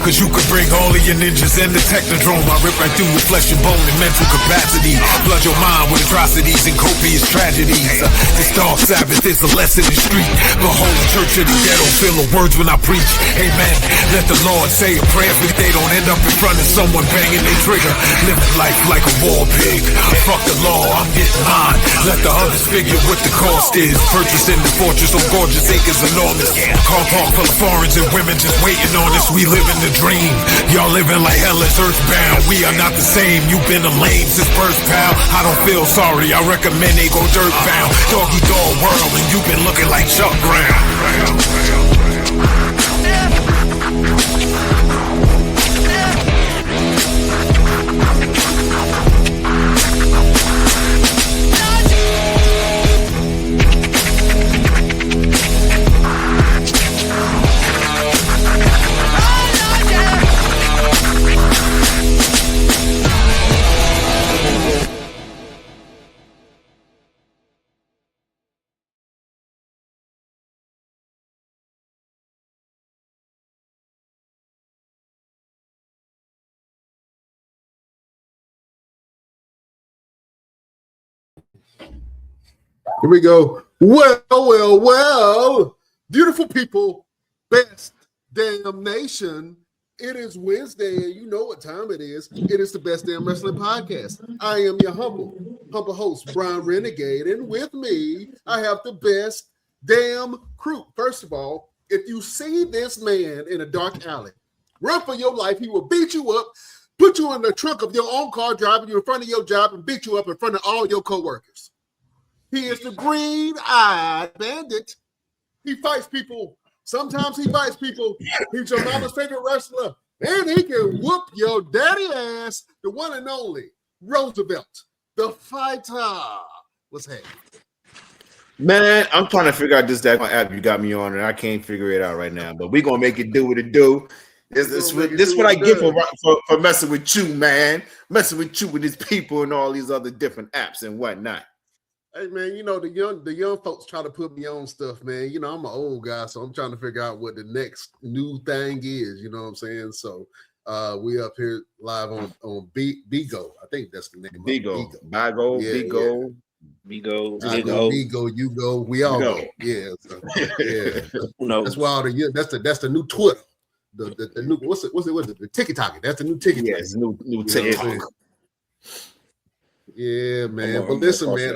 Cause you could bring all of your ninjas and the technodrome. I rip right through your flesh and bone and mental capacity. Flood your mind with atrocities and copious tragedies. This dark Sabbath is a lesson in street. Behold the church of the ghetto, feel the words when I preach. Amen. Let the Lord say a prayer for they don't end up in front of someone banging their trigger. Living life like a war pig. Fuck the law, I'm getting mine. Let the others figure what the cost is. Purchasing the fortress on gorgeous acres enormous. Car park full of foreigners and women just waiting on us. We living the dream. Y'all living like hell is earthbound. We are not the same. You've been a lame since birth, pal. I don't feel sorry. I recommend they go dirt bound. Doggy dog world, and you've been looking like Chuck Brown. Here we go. Well. Beautiful people, best damn nation. It is Wednesday, and you know what time it is. It is the Best Damn Wrestling Podcast. I am your humble host, Brian Renegade, and with me, I have the best damn crew. First of all, if you see this man in a dark alley, run for your life. He will beat you up, put you in the trunk of your own car, driving you in front of your job, and beat you up in front of all your coworkers. He is the green-eyed bandit. He fights people. Sometimes he fights people. He's your mama's favorite wrestler. And he can whoop your daddy ass. The one and only Roosevelt, the fighter. What's happening? Man, I'm trying to figure out this daggone app you got me on, and I can't figure it out right now. But we're going to make it do what it do. This is what I get for messing with you, man. Messing with you with these people and all these other different apps and whatnot. Hey man, you know the young folks try to put me on stuff, man. You know I'm an old guy, so I'm trying to figure out what the next new thing is. You know what I'm saying? So we up here live on Bigo. I think that's the name. Bigo, you go. We all go. Yeah, so, yeah. That's why that's the new Twitter. The new what's it? The TikTok. That's the new TikTok. Yes, new TikTok. Yeah, man. But listen, man,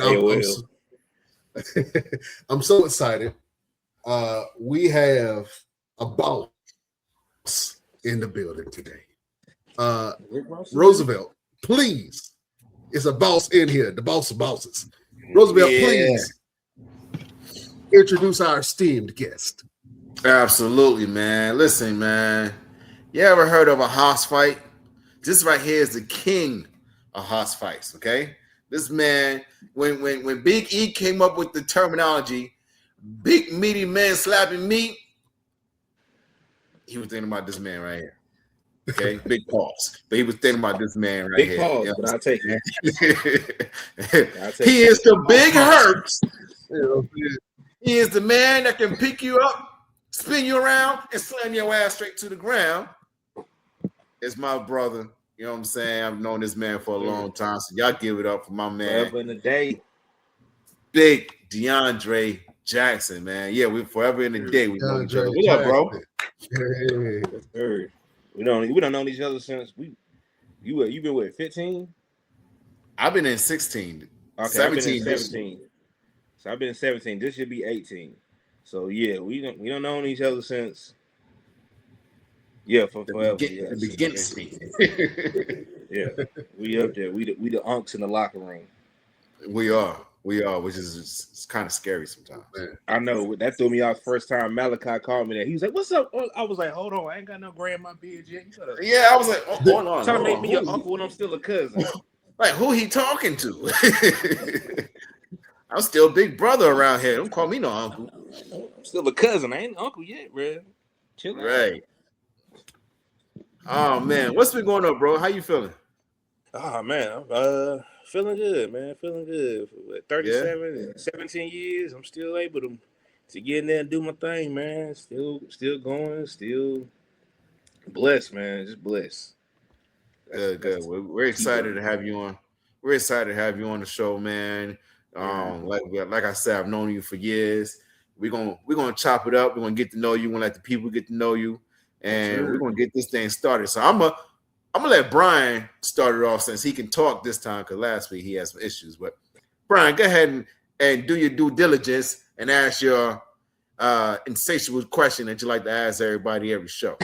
I'm so excited. We have a boss in the building today. Roosevelt, please. It's a boss in here. The boss of bosses. Roosevelt, please introduce our esteemed guest. Absolutely, man. Listen, man. You ever heard of a house fight? This right here is the king of house fights, okay? This man, when Big E came up with the terminology, big meaty man slapping meat, he was thinking about this man right here. Okay, big pause. But he was thinking about this man right here. Big pause, but I'll take it. He is the big hurts. He is the man that can pick you up, spin you around, and slam your ass straight to the ground. It's my brother. You know what I'm saying? I've known this man for a long time, so y'all give it up for my man. Forever in the day. Big DeAndre Jackson, man. Yeah, we forever in the day. We know each other. What up, bro? Hey. We don't know each other since you been with 15? I've been in 16. Okay, 17. 17. So I've been in 17. This should be 18. So yeah, we don't know each other since. Yeah, for forever. The beginning. Yeah, we up there. We the unks in the locker room. We are, which is it's kind of scary sometimes. I know that threw me off first time. Malachi called me that. He was like, "What's up?" I was like, "Hold on, I ain't got no gray in my beard yet." Yeah, I was like, "Hold on." Trying to make me your uncle when I'm still a cousin. Like, who he talking to? I'm still big brother around here. Don't call me no uncle. I'm still a cousin. I ain't uncle yet, bro. Chill out. Right. Oh man, what's been going on, bro? How you feeling? Oh man, I'm feeling good, man. Feeling good. 37 and 17 years, I'm still able to get in there and do my thing, man. Still going, still Blessed, man. Just blessed. Good. We're excited to have you on. We're excited to have you on the show, man. Like I said, I've known you for years. We're gonna chop it up. We're gonna get to know you. We're gonna let the people get to know you, and we're gonna get this thing started. So I'm gonna let Brian start it off since he can talk this time because last week he had some issues. But Brian, go ahead and do your due diligence and ask your insatiable question that you like to ask everybody every show.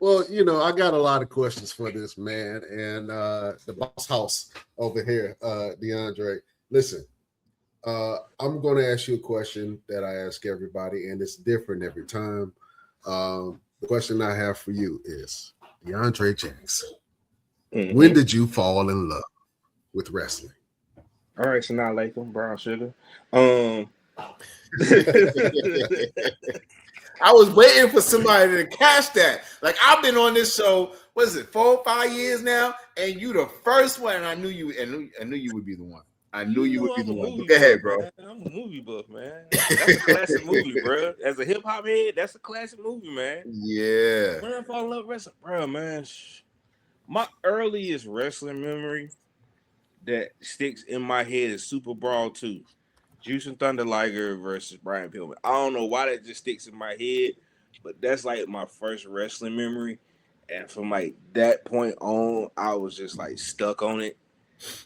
Well, I got a lot of questions for this man and the boss house over here, DeAndre. Listen, I'm going to ask you a question that I ask everybody, and it's different every time. The question I have for you is, DeAndre Jackson, when did you fall in love with wrestling? All right, so now Latham, brown sugar. I was waiting for somebody to catch that. Like, I've been on this show, what is it, 4 or 5 years now, and you the first one. And I knew you would be the one. I knew you would be the one. But go ahead, bro. Man. I'm a movie buff, man. That's a classic movie, bro. As a hip hop head, that's a classic movie, man. Yeah. When I fall in love with wrestling, bro, man. My earliest wrestling memory that sticks in my head is Super Brawl 2. Juice and Thunder Liger versus Brian Pillman. I don't know why that just sticks in my head, but that's like my first wrestling memory. And from like that point on, I was just like stuck on it.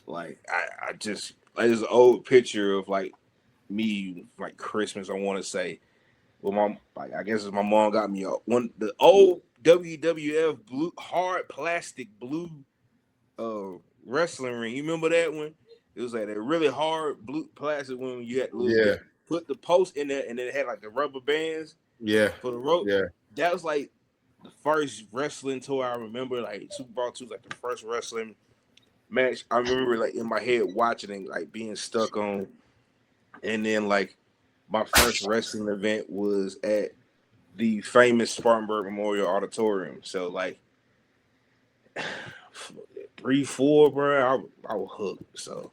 Like I just like there's an old picture of like me like Christmas, I want to say. Well, I guess my mom got me the old WWF blue hard plastic blue wrestling ring. You remember that one? It was like a really hard blue plastic one. You had to put the post in there, and then it had like the rubber bands. Yeah. For the rope. Yeah. That was like the first wrestling tour I remember. Like Super Bowl 2 was like the first wrestling match I remember like in my head watching and like being stuck on. And then like my first wrestling event was at the famous Spartanburg Memorial Auditorium. So like 3-4, bro, I was hooked. So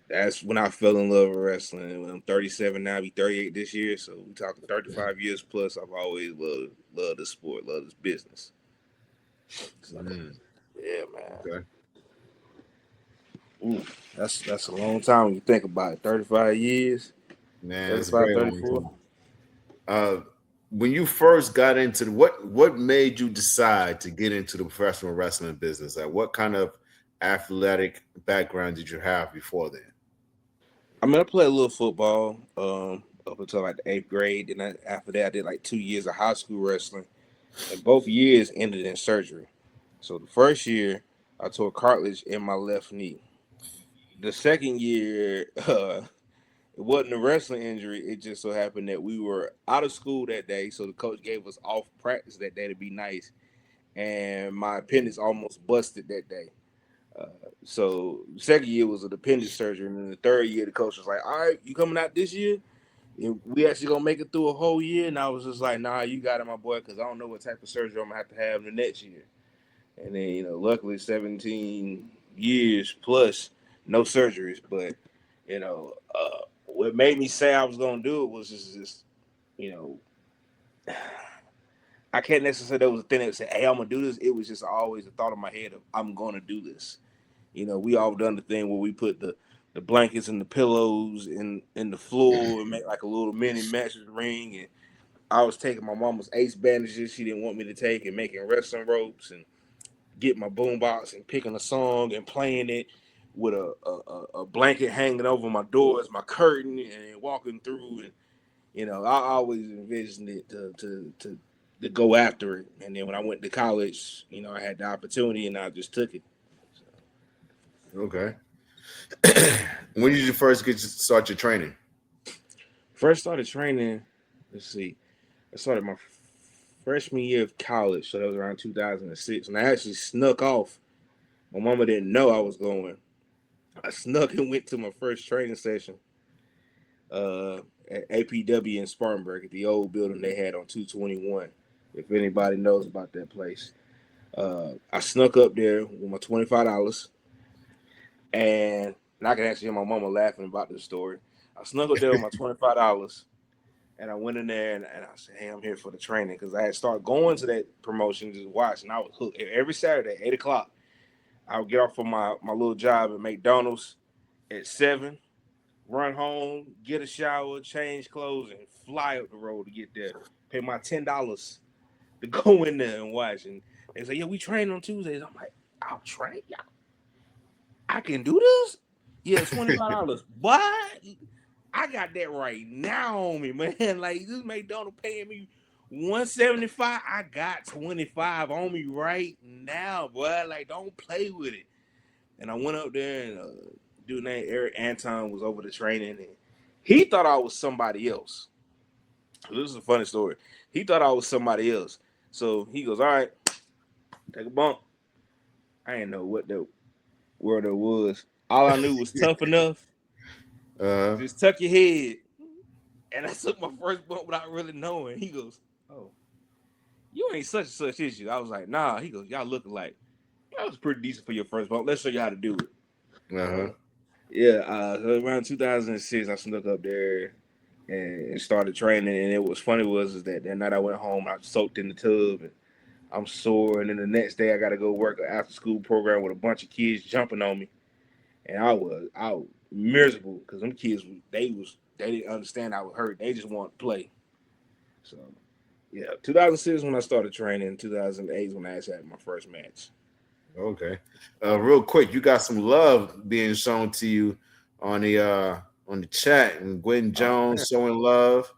that's when I fell in love with wrestling. When I'm 37 now, I'll be 38 this year. So we talking 35 years plus. I've always loved the sport, loved this business. So, yeah, man. Okay. Ooh, that's a long time when you think about it. 35 years. Man, it's a very long time. When you first got into what made you decide to get into the professional wrestling business? Like, what kind of athletic background did you have before then? I mean, I played a little football up until like the 8th grade. Then after that, I did like 2 years of high school wrestling, and both years ended in surgery. So the first year, I tore cartilage in my left knee. The second year, it wasn't a wrestling injury. It just so happened that we were out of school that day, so the coach gave us off practice that day to be nice, and my appendix almost busted that day. So the second year was an appendix surgery, and then the third year the coach was like, "All right, you coming out this year? And we actually gonna make it through a whole year." And I was just like, "Nah, you got it, my boy, because I don't know what type of surgery I'm gonna have the next year." And then luckily 17 years plus no surgeries, but what made me say I was gonna do it was just I can't necessarily say there was a thing that said, "Hey, I'm gonna do this." It was just always a thought in my head of I'm gonna do this. We all done the thing where we put the blankets and the pillows in the floor and make like a little mini mattress ring. And I was taking my mama's ace bandages she didn't want me to take and making wrestling ropes and get my boombox and picking a song and playing it with a blanket hanging over my door as my curtain and walking through. And I always envisioned it to go after it. And then when I went to college, I had the opportunity and I just took it. Okay. When did you first start your training? First started training, let's see. I started my freshman year of college, so that was around 2006. And I actually snuck off. My mama didn't know I was going. I snuck and went to my first training session at APW in Spartanburg at the old building they had on 221, if anybody knows about that place. I snuck up there with my $25. And I can actually hear my mama laughing about this story. I snuck up there with my $25, And I went in there and I said, hey, I'm here for the training because I had started going to that promotion just watching. I was hooked. Every Saturday, 8 o'clock, I would get off from my little job at McDonald's at 7, run home, get a shower, change clothes, and fly up the road to get there. Pay my $10 to go in there and watch. And they say, yeah, we train on Tuesdays. I'm like, I'll train y'all. I can do this? Yeah, $25. What? I got that right now on me, man. Like, this McDonald's paying me $175. I got $25 on me right now, boy. Like, don't play with it. And I went up there, and a dude named Eric Anton was over the training, and he thought I was somebody else. This is a funny story. He thought I was somebody else. So he goes, all right, take a bump. I didn't know what the world it was. All I knew was tough enough. Just tuck your head. And I took my first bump without really knowing. He goes, oh, you ain't such and such issue. I was like, nah. He goes, y'all look alike. That was pretty decent for your first bump. Let's show you how to do it. So around 2006, I snuck up there and started training. And it was funny was that night I went home, I soaked in the tub and I'm sore. And then the next day I got to go work an after school program with a bunch of kids jumping on me. And I was miserable because them kids, they didn't understand I was hurt. They just wanted to play. So, yeah, 2006 when I started training. 2008 when I actually had my first match. Okay. Real quick, you got some love being shown to you on the chat, and Gwen Jones showing love.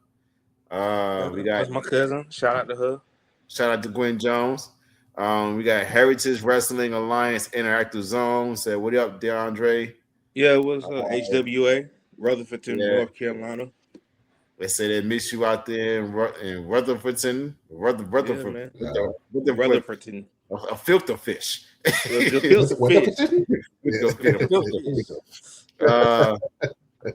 We got That's my cousin. Shout out to her. Shout out to Gwen Jones. We got Heritage Wrestling Alliance Interactive Zone. Said, what up, DeAndre? Yeah, it was HWA, Rutherford, North Carolina. They say they miss you out there in Rutherfordton. Rutherford. Rutherfordton. A filter fish.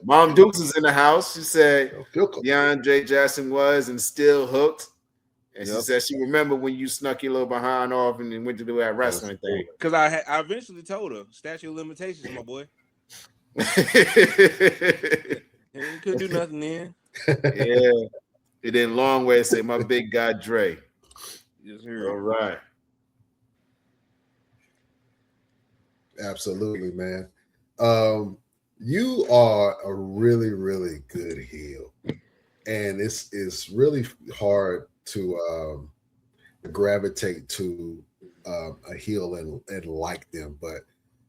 Mom Dukes is in the house. She said DeAndre Jackson was and still hooked. And she said she remembered when you snuck your little behind off and then went to do that wrestling thing. Because I eventually told her, statute of limitations, my boy. You couldn't do nothing then. Yeah. It didn't long way to say my big guy Dre. Yes, sir. All right. Absolutely, man. You are a really, really good heel. And it's really hard to gravitate to a heel and like them. But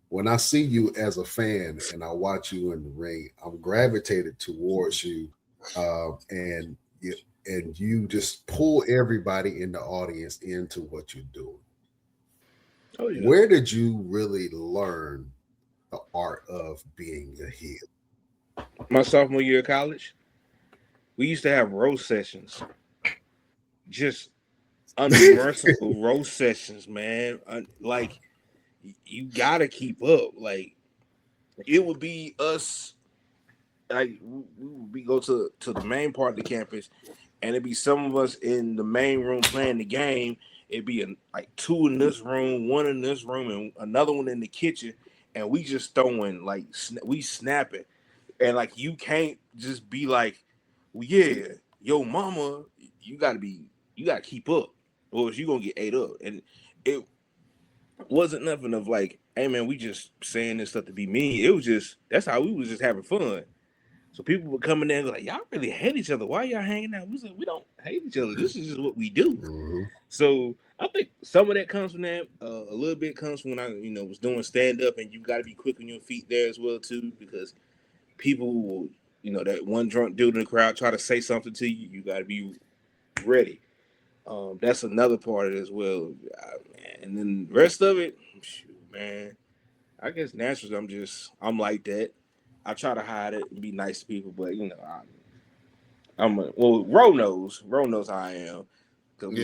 when I see you as a fan and I watch you in the ring, I'm gravitated towards you, and you just pull everybody in the audience into what you're doing. Oh, yeah. Where did you really learn the art of being a heel? My sophomore year of college, we used to have roast sessions. Just unmerciful roast sessions, man. Like, you gotta keep up. Like, it would be us. Like, we go to the main part of the campus, and it'd be some of us in the main room playing the game. It'd be like 2 in this room, 1 in this room, and another one in the kitchen. And we just throwing, like, we snapping. And, like, you can't just be like, well, yeah, yo, mama, you gotta keep up, or else you gonna get ate up. And it wasn't nothing of like, hey, man, we just saying this stuff to be mean. It was just, that's how we was just having fun. So people would come in there and go like, y'all really hate each other. Why y'all hanging out? We said, we don't hate each other. This is just what we do. Mm-hmm. So I think some of that comes from that. A little bit comes from when I, was doing stand-up, and you got to be quick on your feet there as well, too, because people will, that one drunk dude in the crowd try to say something to you. You got to be ready. That's another part of it as well. And then the rest of it, shoot, man, I guess naturally I'm like that. I try to hide it and be nice to people, but Ro knows how I am. Cause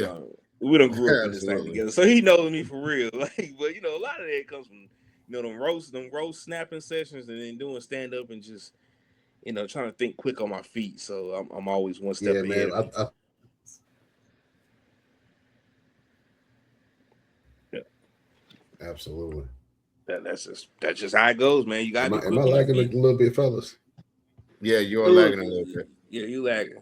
we done grew up in this thing together, so he knows me for real. Like, but a lot of that comes from them roast snapping sessions, and then doing stand up and just trying to think quick on my feet. So I'm always one step ahead. Man, absolutely. That's just how it goes, man. You gotta. Am I lagging a little bit, fellas? Yeah, you're lagging a little bit. Yeah, you lagging.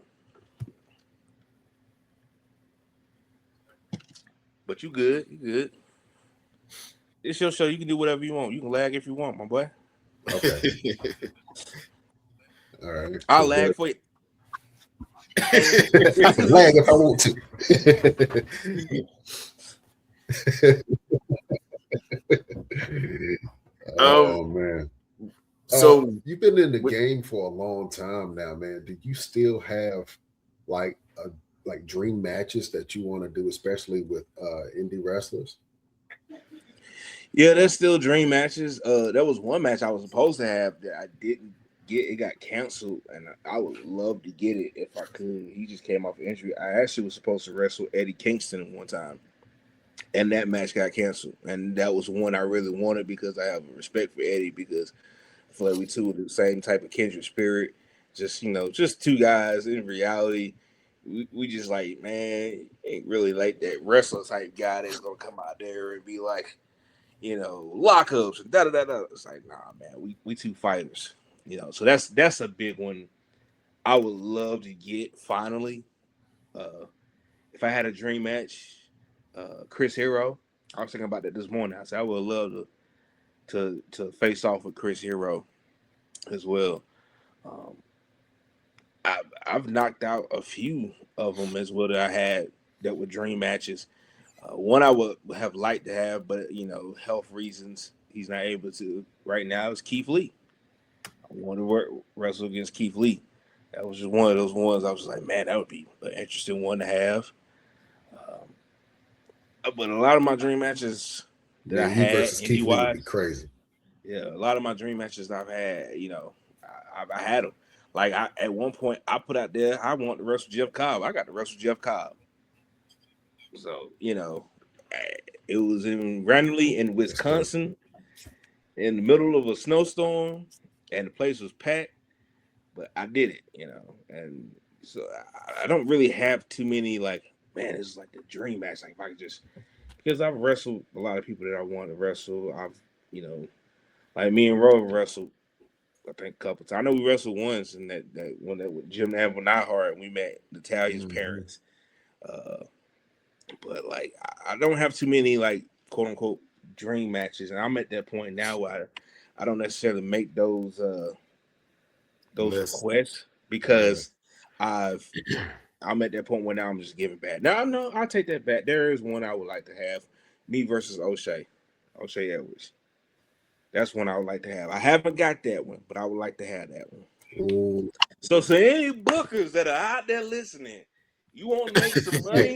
But you good. You good. It's your show. You can do whatever you want. You can lag if you want, my boy. Okay. All right. I'll lag for you. I can lag if I want to. Oh man. So you've been in the game for a long time now, man. Do you still have like dream matches that you want to do, especially with indie wrestlers? Yeah, there's still dream matches. There was one match I was supposed to have that I didn't get. It got canceled, and I would love to get it if I could. He just came off injury. I actually was supposed to wrestle Eddie Kingston one time, and that match got canceled. And that was one I really wanted because I have respect for Eddie, because I feel like we two are the same type of kindred spirit. Just just two guys in reality. We just like, man, ain't really like that wrestler type guy that's gonna come out there and be like, lockups and da da da da. It's like, nah, man, we two fighters, So that's a big one. I would love to get finally. If I had a dream match, Chris Hero. I was thinking about that this morning. I said I would love to face off with Chris Hero as well. I've knocked out a few of them as well that I had that were dream matches. One I would have liked to have, but health reasons, he's not able to right now, is Keith Lee. I want to wrestle against Keith Lee. That was just one of those ones I was like, man, that would be an interesting one to have. But a lot of my dream matches that I had versus Keith Lee would be indie-wise, crazy. yeah, a lot of my dream matches I've had, I had them. Like at one point, I put out there, I want to wrestle Jeff Cobb. I got to wrestle Jeff Cobb. So it was randomly in Wisconsin, in the middle of a snowstorm, and the place was packed. But I did it, and so I don't really have too many like, man, it's like the dream match. Like if I could just, because I've wrestled a lot of people that I want to wrestle. I've, like me and Rowan wrestled, I think a couple times. I know we wrestled once, and that when that with Jim Anvil Nyhart, we met Natalia's parents. But like I don't have too many like quote unquote dream matches, and I'm at that point now where I don't necessarily make those requests because I'm at that point where now I'm just giving back. Now no, I'll take that back. There is one I would like to have, me versus O'Shea Edwards. That's one I would like to have. I haven't got that one, but I would like to have that one. Ooh. So any bookers that are out there listening, you want to make some money?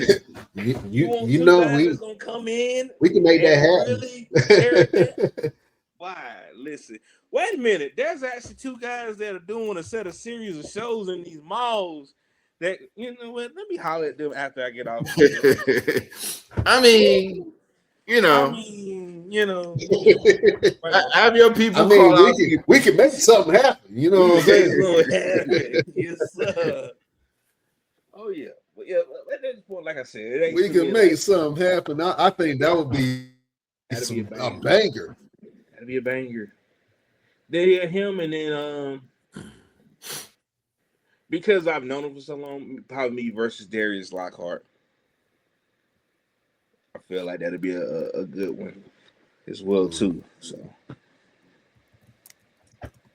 you want two guys that's gonna come in? We can make that happen. Really? Why? Listen. Wait a minute. There's actually two guys that are doing a series of shows in these malls. That what? Let me holler at them after I get off. I mean, have your people call out. We can make something happen. You know what I'm saying? Yes, sir. Oh yeah. But yeah, at this point, like I said, we can make something happen. I think that would be a banger. That'd be a banger. They had him, and then because I've known him for so long, probably me versus Darius Lockhart. I feel like that'd be a good one as well too. So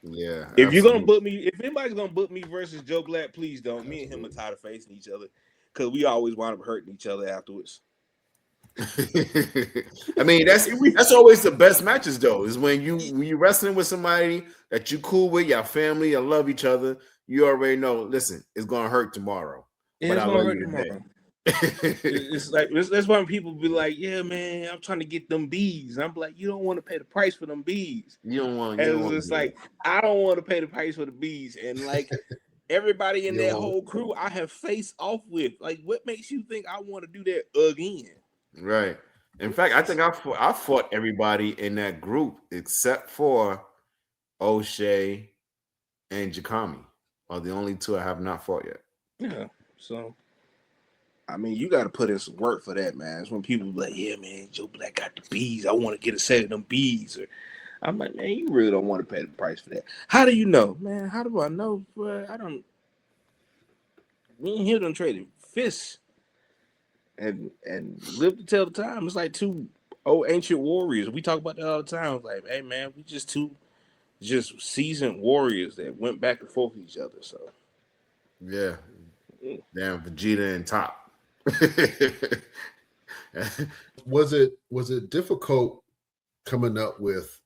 yeah, if you're gonna book me, if anybody's gonna book me versus Joe Black, please don't. Me and him are tired of facing each other because we always wind up hurting each other afterwards. I mean, that's always the best matches though, is when you wrestling with somebody that you cool with, your family, you love each other. You already know, listen, it's gonna hurt tomorrow. Yeah, but I love you today. It's like that's why people be like, yeah, man, I'm trying to get them bees. And I'm like, you don't want to pay the price for them bees. You don't want. And it's like, I don't want to pay the price for the bees. And like everybody in that whole crew, I have faced off with. Like, what makes you think I want to do that again? Right. In fact, I think I fought everybody in that group except for O'Shea and Jakami are the only two I have not fought yet. Yeah. So. I mean, you got to put in some work for that, man. It's when people be like, yeah, man, Joe Black got the bees. I want to get a set of them bees. Or I'm like, man, you really don't want to pay the price for that. How do you know? Man, how do I know? Bro, I don't. Me and him done traded fists and live to tell the time. It's like two old ancient warriors. We talk about that all the time. It's like, hey man, we just two seasoned warriors that went back and forth with each other. So Yeah. Damn, Vegeta and Top. Was it difficult coming up with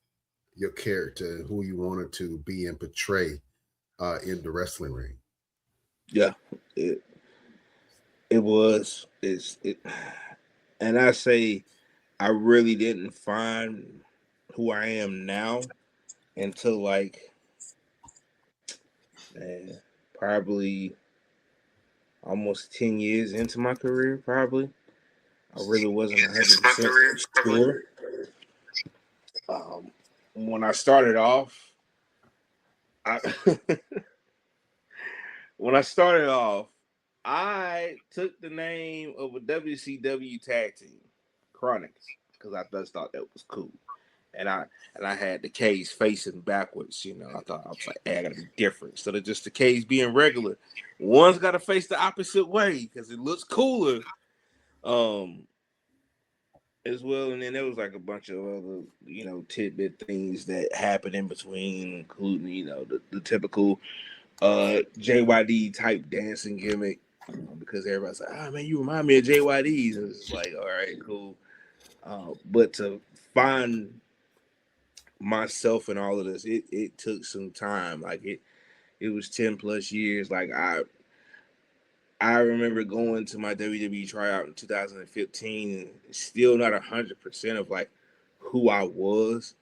your character and who you wanted to be and portray in the wrestling ring? Yeah, it was. And I say I really didn't find who I am now until like probably almost 10 years into my career. Probably I really wasn't 100% sure. When I started off, when I started off, I took the name of a WCW tag team, Chronics, because I just thought that was cool. And I had the K's facing backwards, you know. I was like, hey, I gotta be different. Instead of just the K's being regular, one's gotta face the opposite way because it looks cooler. As well, and then there was like a bunch of other, you know, tidbit things that happened in between, including, you know, the typical JYD type dancing gimmick, because everybody's like, oh man, you remind me of JYD's. And it's like, all right, cool. But to find myself in all of this, it took some time. Like it was 10 plus years. Like I remember going to my WWE tryout in 2015 and still not 100% of like who I was.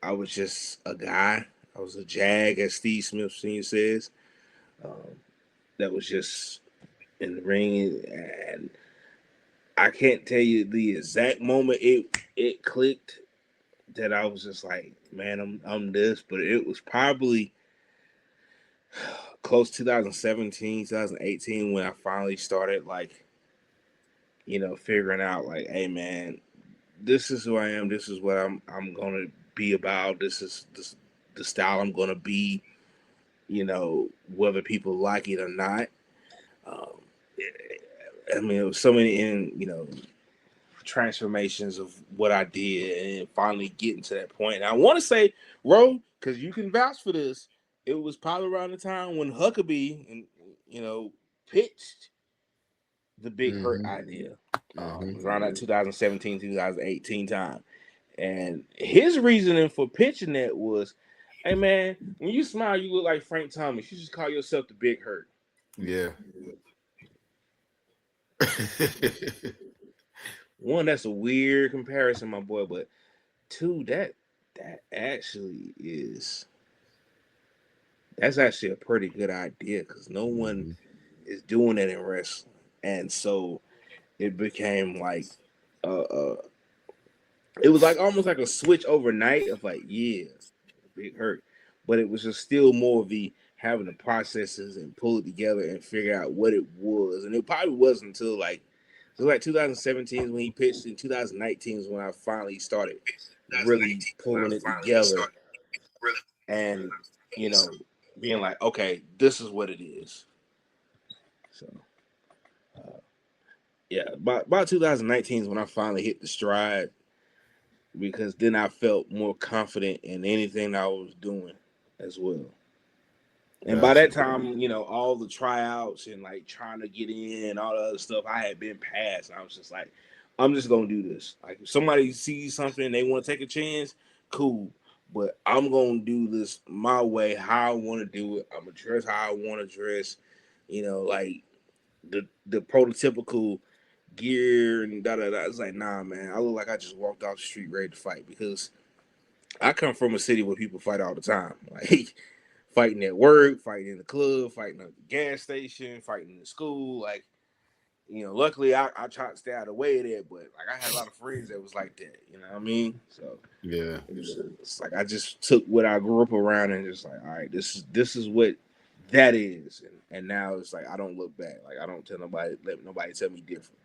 I was just a guy. I was a jag, as Steve Smith Sr. says. That was just in the ring, and I can't tell you the exact moment it clicked that I was just like, man, I'm this. But it was probably close 2017, 2018 when I finally started, like, you know, figuring out like, hey man, this is who I am. This is what I'm gonna be about. This is the style I'm gonna be. You know, whether people like it or not. Um, I mean, it was so many transformations of what I did, and finally getting to that point. And I want to say, Ro, because you can vouch for this, it was probably around the time when Huckabee and pitched the Big Hurt idea. It was around that 2017, 2018 time. And his reasoning for pitching that was, hey man, when you smile, you look like Frank Thomas. You just call yourself the Big Hurt. Yeah. One, that's a weird comparison, my boy. But two, that's actually a pretty good idea, because no one is doing it in wrestling. And so it became like it was like almost like a switch overnight of like, yeah, Big Hurt. But it was just still more of the having the processes and pull it together and figure out what it was. And it probably wasn't until like 2017 is when he pitched. In 2019 is when I finally started really pulling it together and, you know, being like, okay, this is what it is. So, yeah, about 2019 is when I finally hit the stride, because then I felt more confident in anything I was doing as well. And by that time, you know, all the tryouts and like trying to get in, all the other stuff, I had been past. I was just like, I'm just gonna do this. Like, if somebody sees something and they want to take a chance, cool. But I'm gonna do this my way, how I want to do it. I'm gonna dress how I want to dress. You know, like the prototypical gear and da da da. It's like, nah, man. I look like I just walked off the street ready to fight, because I come from a city where people fight all the time. Like, fighting at work, fighting in the club, fighting at the gas station, fighting in the school. Like, you know, luckily I tried to stay out of the way of that, but like I had a lot of friends that was like that. You know what I mean? So yeah, it's like I just took what I grew up around and just like, all right, this is what that is, and now it's like I don't look back. Like, I don't let nobody tell me different.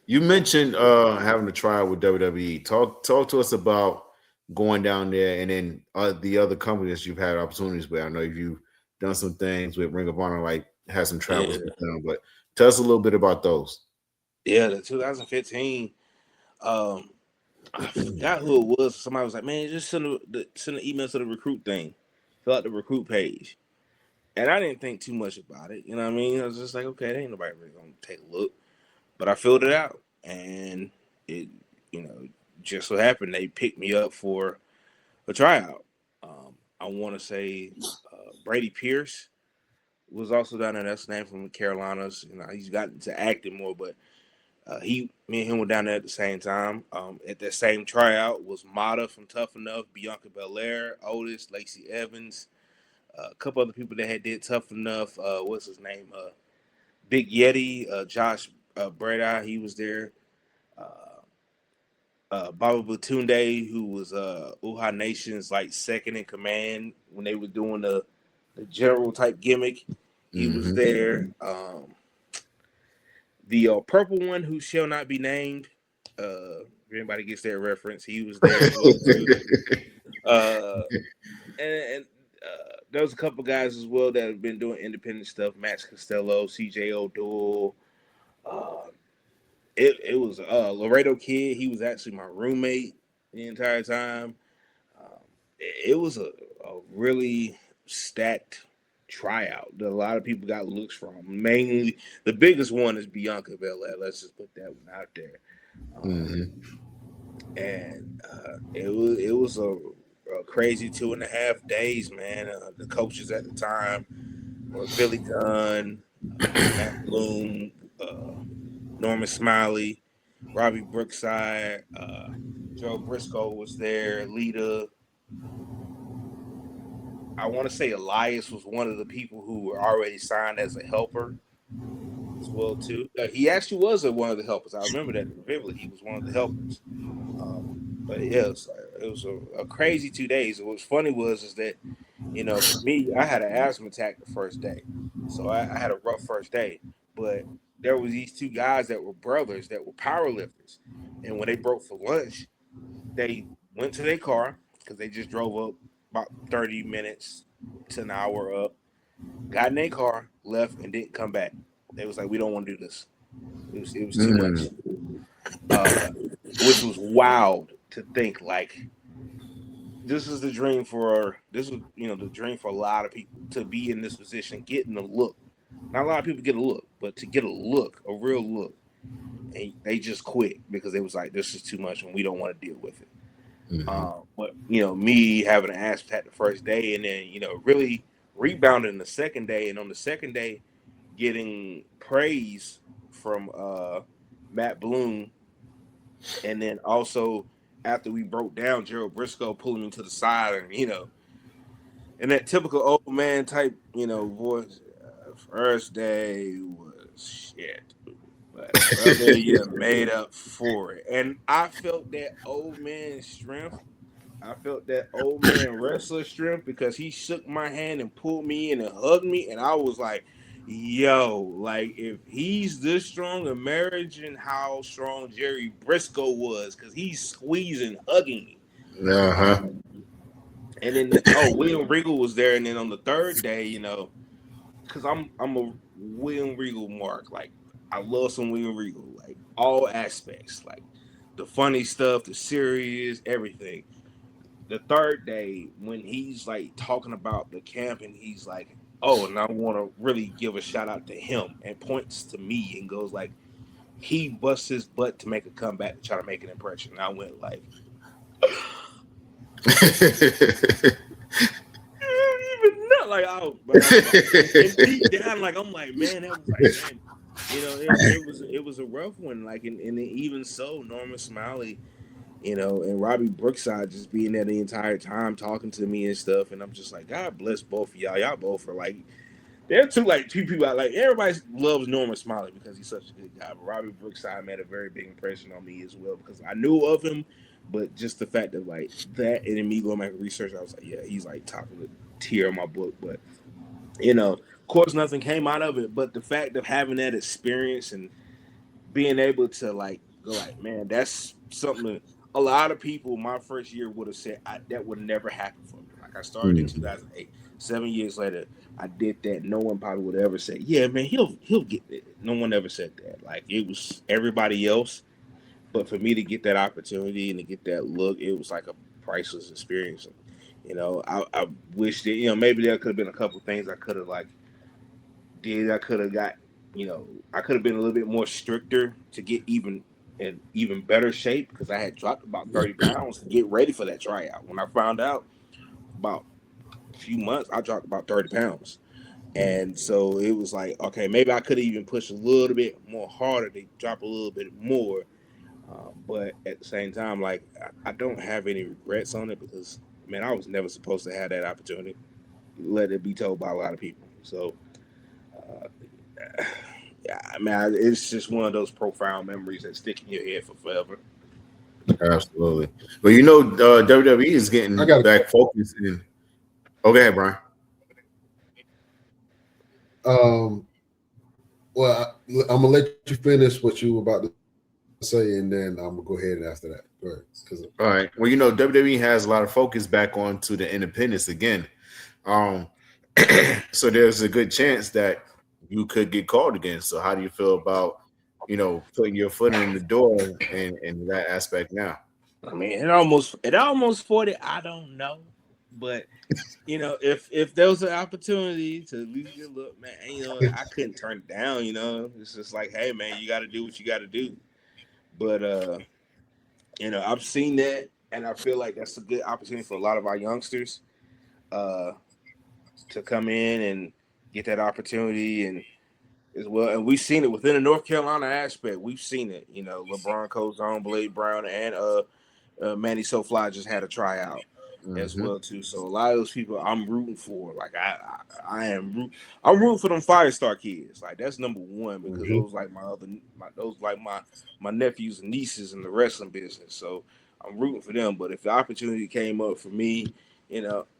You mentioned having to try with WWE. Talk to us about going down there, and then the other companies you've had opportunities with. I know you've done some things with Ring of Honor, like had some travels with them, but Tell us a little bit about those. Yeah, the 2015. I forgot who it was. Somebody was like, "Man, just send an email to the recruit thing, fill out the recruit page." And I didn't think too much about it. You know what I mean? I was just like, "Okay, there ain't nobody really gonna take a look." But I filled it out, and it, you know, just so happened they picked me up for a tryout. I want to say Brady Pierce was also down there. That's the name from the Carolinas. You know, he's got into acting more, but me and him were down there at the same time. At that same tryout was Mata from Tough Enough, Bianca Belair, Otis, Lacey Evans, a couple other people that had did Tough Enough. What's his name? Big Yeti, Josh Breda, he was there. Baba Batunde, who was Uha Nation's like second in command when they were doing the general type gimmick, he was there. The purple one who shall not be named. If anybody gets that reference, he was there as well too. And there was a couple guys as well that have been doing independent stuff. Max Costello, CJ O'Doyle. It was Laredo Kid. He was actually my roommate the entire time. It was a really stacked tryout that a lot of people got looks from. Mainly, the biggest one is Bianca Belair. Let's just put that one out there. And it was a crazy 2.5 days, man. The coaches at the time were Billy Gunn, Matt Bloom, Norman Smiley, Robbie Brookside, Joe Briscoe was there, Lita. I want to say Elias was one of the people who were already signed as a helper as well too. He actually was one of the helpers. I remember that vividly. He was one of the helpers. But yeah, it was a crazy 2 days. What was funny is that, you know, for me, I had an asthma attack the first day, so I had a rough first day. But there was these two guys that were brothers that were power lifters, and when they broke for lunch, they went to their car because they just drove up about 30 minutes to an hour up, got in their car, left, and didn't come back. They was like, "We don't want to do this. It was too much," which was wild to think. Like, this is the dream for the dream for a lot of people to be in this position, getting a look. Not a lot of people get a look, but to get a look, a real look, and they just quit because they was like, "This is too much, and we don't want to deal with it." But me having an asthma attack the first day, and then really rebounding the second day, and on the second day, getting praise from Matt Bloom, and then also after we broke down, Gerald Briscoe pulling me to the side, and and that typical old man type voice. First day was shit, but brother, you made up for it, and I felt that old man strength. I felt that old man wrestler strength because he shook my hand and pulled me in and hugged me, and I was like, "Yo, like if he's this strong, imagine how strong Jerry Briscoe was because he's squeezing, hugging me." And then William Regal was there, and then on the third day, because I'm a William Regal mark, like I love some William Regal, like all aspects, like the funny stuff, the serious, everything. The third day when he's like talking about the camp and he's like, "Oh, and I want to really give a shout out to him," and points to me and goes like, he busts his butt to make a comeback to try to make an impression. And I went like, even not like and deep down, like I'm like, man, that was like, man, it was a rough one. Like, and even so, Norman Smiley, and Robbie Brookside just being there the entire time talking to me and stuff. And I'm just like, God bless both of y'all. Y'all both are like, they're two people I like. Everybody loves Norman Smiley because he's such a good guy. But Robbie Brookside made a very big impression on me as well because I knew of him, but just the fact of like that and then me going back and research, I was like, yeah, he's like top of the tier in my book. But of course, nothing came out of it. But the fact of having that experience and being able to like go like, man, that's something that a lot of people my first year would have said that would never happen for me. Like I started in 2008. 7 years later, I did that. No one probably would ever say, "Yeah, man, he'll get it." No one ever said that. Like it was everybody else, but for me to get that opportunity and to get that look, it was like a priceless experience. I wish that maybe there could have been a couple things I could have like did. I could have got I could have been a little bit more stricter to get in even better shape because I had dropped about 30 pounds to get ready for that tryout. When I found out about a few months, I dropped about 30 pounds. And so it was like, okay, maybe I could have even pushed a little bit more harder to drop a little bit more. But at the same time, like, I don't have any regrets on it because, man, I was never supposed to have that opportunity. Let it be told by a lot of people. So, yeah, I mean, it's just one of those profound memories that stick in your head for forever. Absolutely. But WWE is getting back focused in. Oh, go ahead, Brian. Well, I'm gonna let you finish what you were about to say, and then I'm gonna go ahead and after that. Go ahead. All right. Well, WWE has a lot of focus back onto the independents again. So there's a good chance that you could get called again. So how do you feel about putting your foot in the door in that aspect now? I mean, it almost 40. I don't know, but if there was an opportunity to at least get a look, man, I couldn't turn it down. It's just like, hey, man, you got to do what you got to do. But I've seen that, and I feel like that's a good opportunity for a lot of our youngsters to come in and get that opportunity and as well. And we've seen it within the North Carolina aspect. We've seen it. LeBron Cozone, Blade Brown, and Manny SoFly just had a tryout as well too. So a lot of those people I'm rooting for. Like I'm rooting for them Firestar kids. Like that's number one because those like my nephews and nieces in the wrestling business. So I'm rooting for them. But if the opportunity came up for me,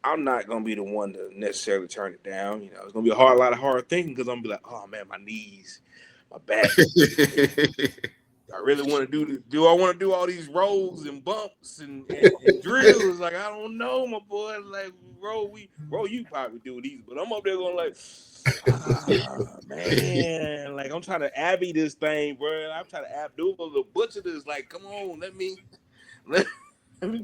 I'm not gonna be the one to necessarily turn it down. It's gonna be a lot of hard thinking because I'm gonna be like, oh man, my knees, my back. I really want to do I want to do all these rolls and bumps and drills? Like, I don't know, my boy. Like, roll, you probably do these, but I'm up there going like, man, like I'm trying to Abby this thing, bro. I'm trying to Abdul the butcher this. Like, come on, let me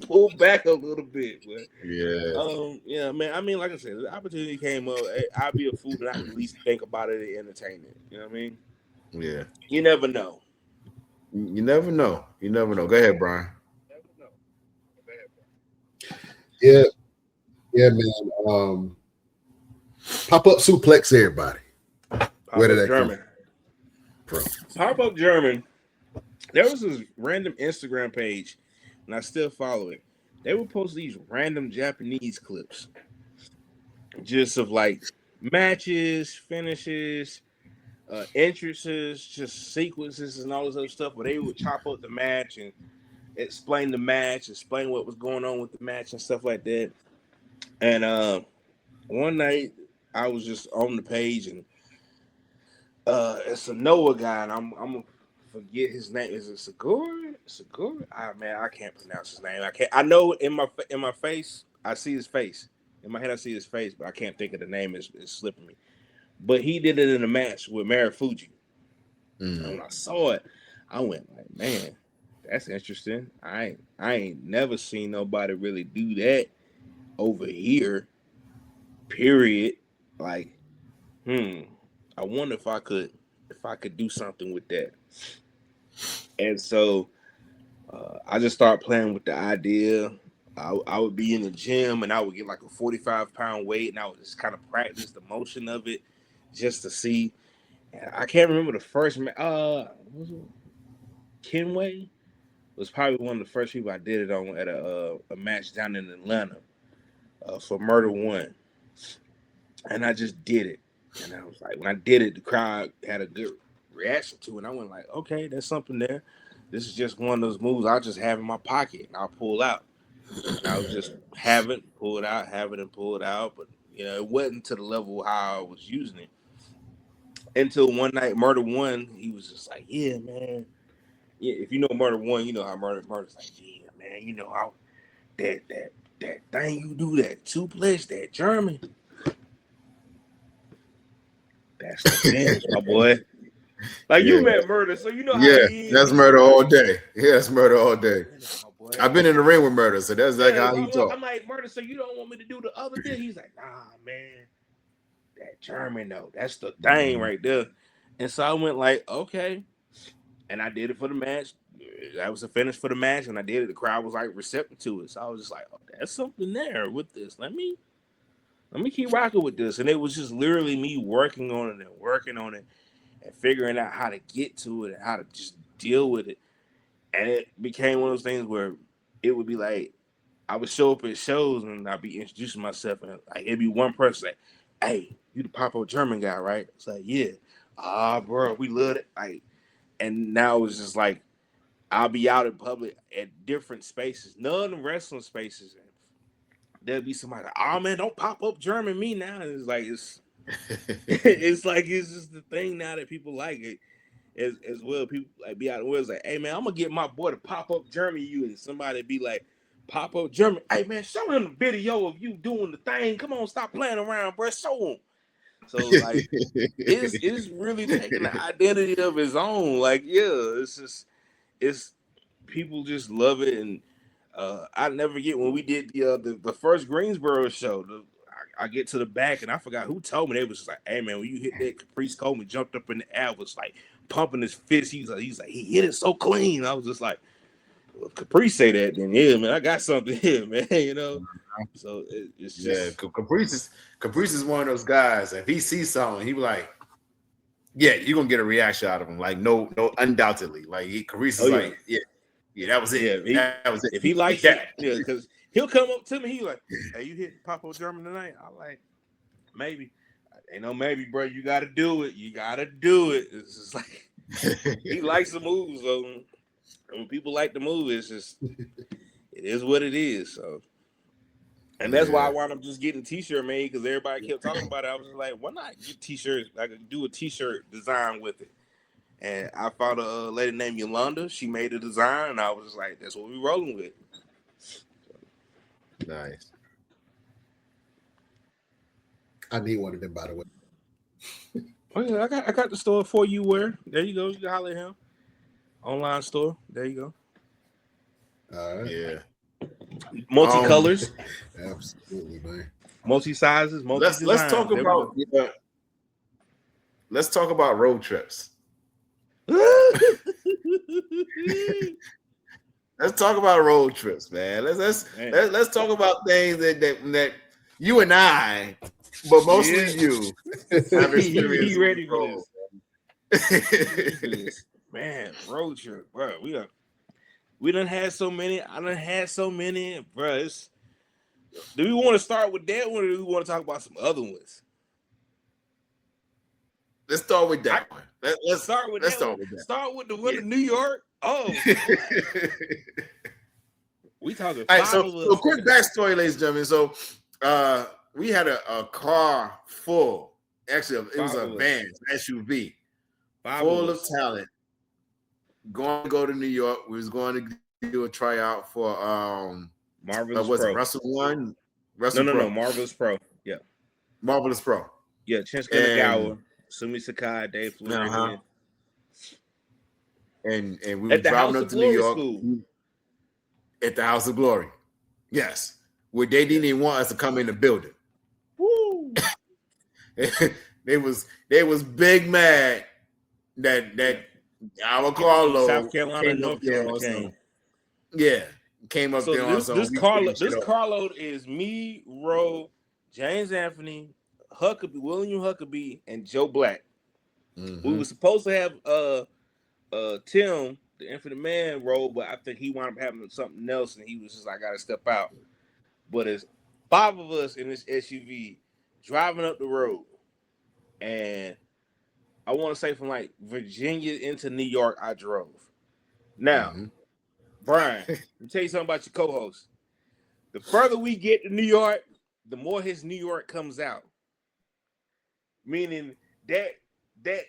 pull back a little bit, but yeah, man. I mean, like I said, the opportunity came up. I'd be a fool to not at least think about it and entertain it. You know what I mean? Yeah. You never know. You never know. Go ahead, Brian. Yeah, man. Pop up suplex everybody. Where did that German? Pop up German. There was this random Instagram page, and I still follow it. They would post these random Japanese clips, just of like matches, finishes, entrances, just sequences and all this other stuff where they would chop up the match and explain the match, explain what was going on with the match and stuff like that. And one night I was just on the page and it's a Noah guy and I'm gonna forget his name. Is it Segura? Man, I can't pronounce his name. I know in my face, I see his face. In my head I see his face, but I can't think of the name. It's slipping me. But he did it in a match with Marufuji. And when I saw it, I went like, man, that's interesting. I ain't never seen nobody really do that over here. Period. Like, I wonder if I could do something with that. And so I just started playing with the idea. I would be in the gym and I would get like a 45-pound weight and I would just kind of practice the motion of it. Just to see, I can't remember the first was it Kenway was probably one of the first people I did it on at a match down in Atlanta for Murder One, and I just did it, and I was like, when I did it, the crowd had a good reaction to it. And I went like, okay, there's something there. This is just one of those moves I just have in my pocket, and I'll pull out. And I was just have it, pull it out, but it wasn't to the level how I was using it. Until one night, Murder One, he was just like, yeah, man. Yeah, if you know Murder One, you know how Murder's like, yeah, man, you know how that thing you do, that suplex, that German, that's the bench, my boy. Like you met Murder, so you know how Yeah, he is. that's Murder all day. Yeah, that's Murder all day. My boy. I've been in the ring with Murder, so that's like how he talk. I'm like, Murder, so you don't want me to do the other deal? He's like, nah, man. That German though, that's the thing right there. And so I went like, okay. And I did it for the match. That was the finish for the match, and I did it. The crowd was like receptive to it. So I was just like, oh, there's something there with this. Let me keep rocking with this. And it was just literally me working on it and figuring out how to get to it and how to just deal with it. And it became one of those things where it would be like, I would show up at shows and I'd be introducing myself, and like it'd be one person like, hey, you the pop-up German guy, right? It's like, yeah. Bro, we love it. Like, and now it's just like I'll be out in public at different spaces, non-wrestling spaces, and there'll be somebody like, oh man, don't pop up German me now. And it's like it's like it's just the thing now that people like it as well. People like be out in the woods like, hey man, I'm gonna get my boy to pop up German you, and somebody be like, pop up German, hey man, show him the video of you doing the thing. Come on, stop playing around, bro. Show him. So like it's really taking the identity of his own. Like, yeah, it's people just love it. And I never forget when we did the first Greensboro show. I get to the back and I forgot who told me. They was just like, hey man, when you hit that, Caprice Coleman jumped up in the air, was like pumping his fist. He's like he hit it so clean. I was just like, well, if Caprice say that, then yeah, man, I got something here, man. You know. So it's just Caprice is one of those guys. If he sees something, he be like, yeah, you're gonna get a reaction out of him. Like, no, undoubtedly. Like Caprice is like, yeah, that was it. Yeah, that was it. If he likes that, yeah, because he'll come up to me, he like, hey, you hit Papa German tonight? I'm like, maybe. Ain't no maybe, bro. You gotta do it. It's just like he likes the moves, so when people like the move, it's just it is what it is. So. And that's why I wound up just getting a t-shirt made, because everybody kept talking about it. I was just like, why not get t-shirts? I could do a t-shirt design with it. And I found a lady named Yolanda. She made a design, and I was just like, that's what we're rolling with. Nice. I need one of them, by the way. Oh yeah, I got the store for you. Where there you go. You can holler at him. Online store. There you go. All right. Yeah. Multi-colors. Absolutely, man. Multi-sizes. Let's talk about let's talk about road trips. Let's talk about road trips, man. Let's talk about things that you and I, but mostly you, have experienced. You ready for this? Man, road trip, bro. We done had so many. I done had so many, bro. Do we want to start with that one, or do we want to talk about some other ones? Let's start with that one. Let's start with that. Start with the one in New York. Oh, we talking. All right, so quick backstory, ladies and gentlemen. So, we had a car full. Actually, it was a van, SUV, full of talent. Going to go to New York. We was going to do a tryout for Marvelous was Pro. It Russell One? No, Marvelous Pro. Yeah, Marvelous Pro. Yeah, Shinsuke Nagawa, Sumi Sakai, Dave Fleury. And we were driving up to New York at the House of Glory. Yes, where they didn't even want us to come in the building. Woo! they was big mad that our Carlo, South Carolina, North Carolina came up so there. This carload is me, Ro, James Anthony, Huckabee, William Huckabee, and Joe Black. Mm-hmm. We were supposed to have Tim, the Infinite Man, role, but I think he wound up having something else, and he was just like, I gotta step out. But it's 5 of us in this SUV driving up the road, and I want to say from like Virginia into New York, I drove. Now, Brian, let me tell you something about your co-host. The further we get to New York, the more his New York comes out. Meaning that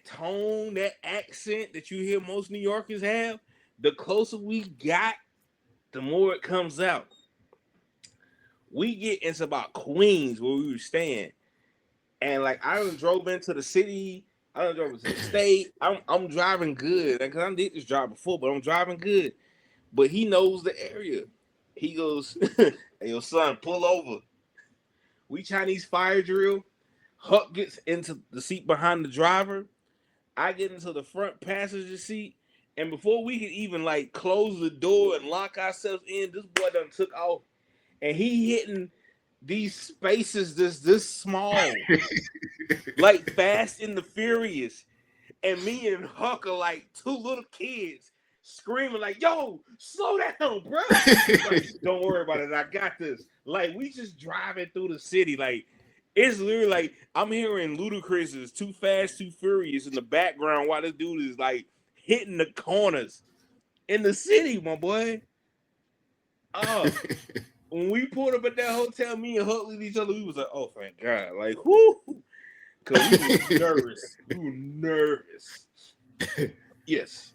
tone, that accent that you hear most New Yorkers have, the closer we got, the more it comes out. We get into about Queens where we were staying. And like I drove into the city I don't drive to the state. I'm driving good because I did this job before, but I'm driving good. But he knows the area. He goes, "Hey, your son, pull over. We Chinese fire drill." Huck gets into the seat behind the driver. I get into the front passenger seat. And before we could even like close the door and lock ourselves in, this boy done took off. And he hitting these spaces this small. Like Fast and the Furious. And me and Huck are like two little kids screaming like, "Yo, slow down, bro." Like, don't worry about it. I got this. Like, we just driving through the city. Like, it's literally like I'm hearing Ludacris's Too Fast, Too Furious in the background while this dude is like hitting the corners in the city, my boy. Oh, when we pulled up at that hotel, me and Huck looked at each other. We was like, "Oh, thank God!" Like, whoo, because we were nervous. We were nervous. Yes,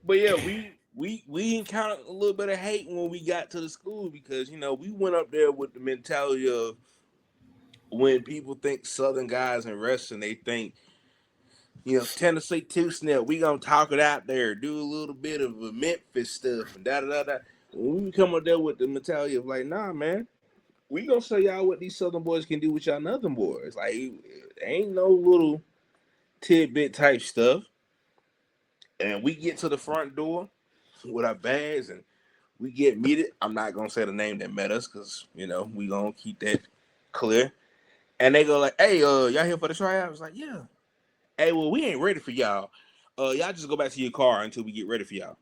but yeah, we encountered a little bit of hate when we got to the school because we went up there with the mentality of when people think Southern guys in wrestling, they think, Tennessee two-step, we gonna talk it out there, do a little bit of a Memphis stuff and da-da-da-da. When we come up there with the mentality of like, nah, man, we gonna show y'all what these Southern boys can do with y'all Northern boys. Like, ain't no little tidbit type stuff. And we get to the front door with our bags and we get meted. I'm not gonna say the name that met us because we gonna keep that clear. And they go like, "Hey, y'all here for the tryout?" I was like, "Yeah." "Hey, well, we ain't ready for y'all. Y'all just go back to your car until we get ready for y'all."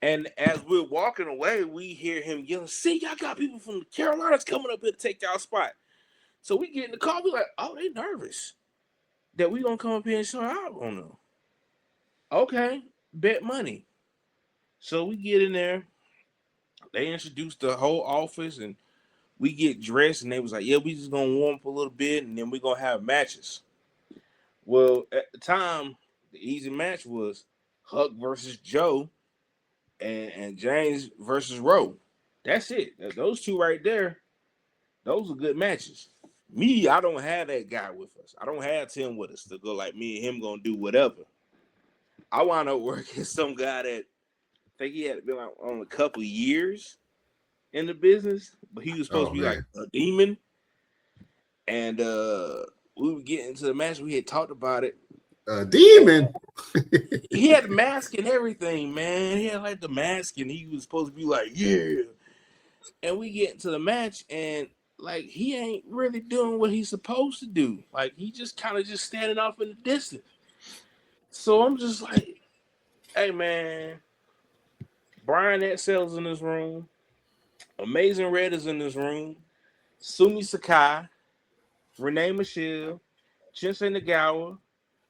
And as we're walking away, we hear him yelling, "See, y'all got people from the Carolinas coming up here to take y'all spot." So we get in the car, we like, "Oh, they nervous that we gonna come up here and show out on them." Okay, bet money. So we get in there. They introduced the whole office and we get dressed and they was like, "Yeah, we just gonna warm up a little bit and then we gonna have matches." Well, at the time, the easy match was Huck versus Joe and James versus Roe. That's it. Those two right there, those are good matches. Me, I don't have that guy with us. I don't have Tim with us to go like me and him gonna do whatever. I wound up working some guy that I think he had been like on a couple years in the business, but he was supposed to be like a demon. And we were getting into the match. We had talked about it. A demon. He had the mask and everything, man. He had like the mask, and he was supposed to be like, "Yeah." And we get into the match, and like he ain't really doing what he's supposed to do. Like he just kind of just standing off in the distance. So I'm just like, "Hey, man, Brian Excell's in this room. Amazing Red is in this room. Sumi Sakai, Renee Michelle, Shinsei Nagawa,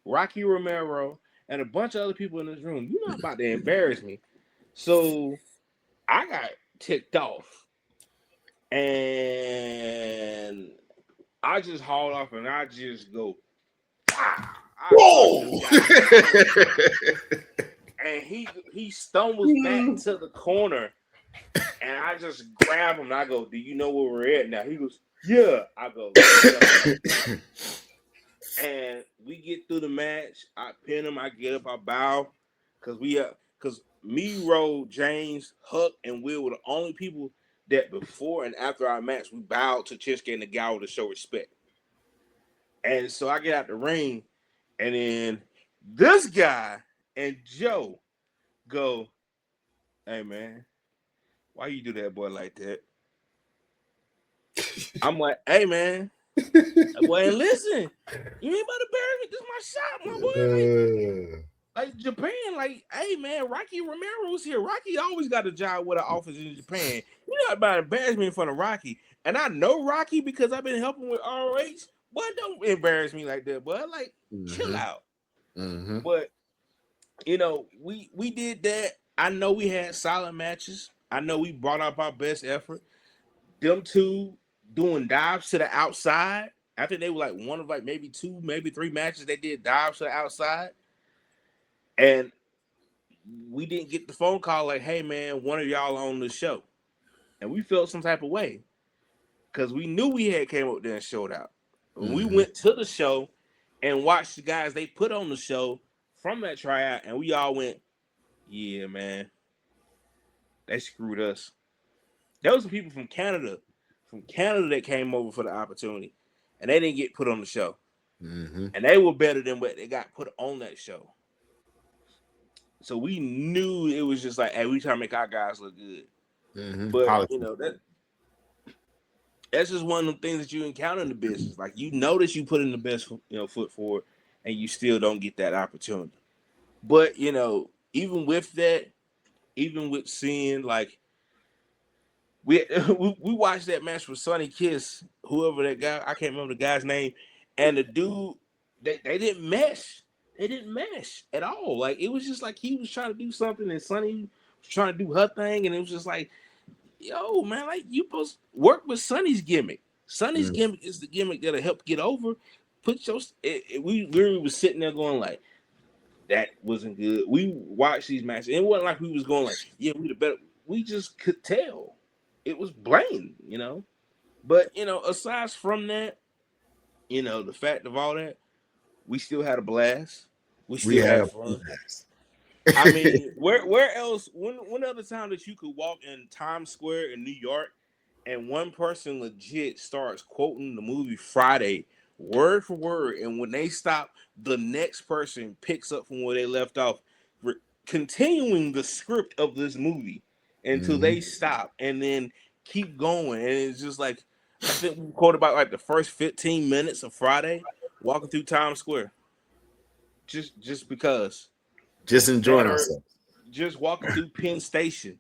Rocky Romero, and a bunch of other people in this room. You're not about to embarrass me." So I got ticked off. And I just hauled off and I just go, whoa! And he stumbles back to the corner. And I just grab him and I go, "Do you know where we're at now?" He goes, "Yeah." I go, "Yeah." And we get through the match. I pin him. I get up. I bow. Because me, Ro, James, Huck, and Will were the only people that before and after our match, we bowed to Chinsuke and Nagawa to show respect. And so I get out the ring. And then this guy and Joe go, "Hey, man, why you do that boy like that?" I'm like, "Hey, man. Boy, listen, you ain't about to bury me. This is my shot, my boy. Like Japan, like, hey, man, Rocky Romero's here. Rocky always got a job with an office in Japan. You're not about to embarrass me in front of Rocky. And I know Rocky because I've been helping with ROH. Boy, don't embarrass me like that, boy. Like, chill out." But, we did that. I know we had solid matches. I know we brought up our best effort. Them two doing dives to the outside. I think they were like one of like maybe 2, maybe 3 matches they did dives to the outside. And we didn't get the phone call like, "Hey, man, one of y'all on the show." And we felt some type of way because we knew we had came up there and showed out. When we went to the show and watched the guys they put on the show from that tryout, and we all went, yeah, man, they screwed us. There was some people from Canada that came over for the opportunity, and they didn't get put on the show. Mm-hmm. And they were better than what they got put on that show. So we knew it was just like, hey, we trying to make our guys look good. Mm-hmm. But you know, that's just one of the things that you encounter in the business. Like, you notice you put in the best, foot forward, and you still don't get that opportunity. But you know, even with that, even with seeing like we watched that match with Sonny Kiss, whoever that guy, I can't remember the guy's name, and the dude, they didn't mesh. They didn't mesh at all. Like, it was just like he was trying to do something and Sonny was trying to do her thing, and it was just like, yo, man, like, you supposed to work with Sonny's gimmick. Sonny's gimmick is the gimmick that'll help get over. We literally was sitting there going like, that wasn't good. We watched these matches. It wasn't like we was going like, yeah, we the better. We just could tell. It was blatant, you know. But, you know, aside from that, you know, the fact of all that, we still had a blast. We still had fun. I mean, where else? When other time that you could walk in Times Square in New York and one person legit starts quoting the movie Friday word for word, and when they stop, the next person picks up from where they left off, continuing the script of this movie until they stop, and then keep going. And it's just like, I think we quoted about like the first 15 minutes of Friday walking through Times Square. Just because. Just enjoying ourselves. Just walking through Penn Station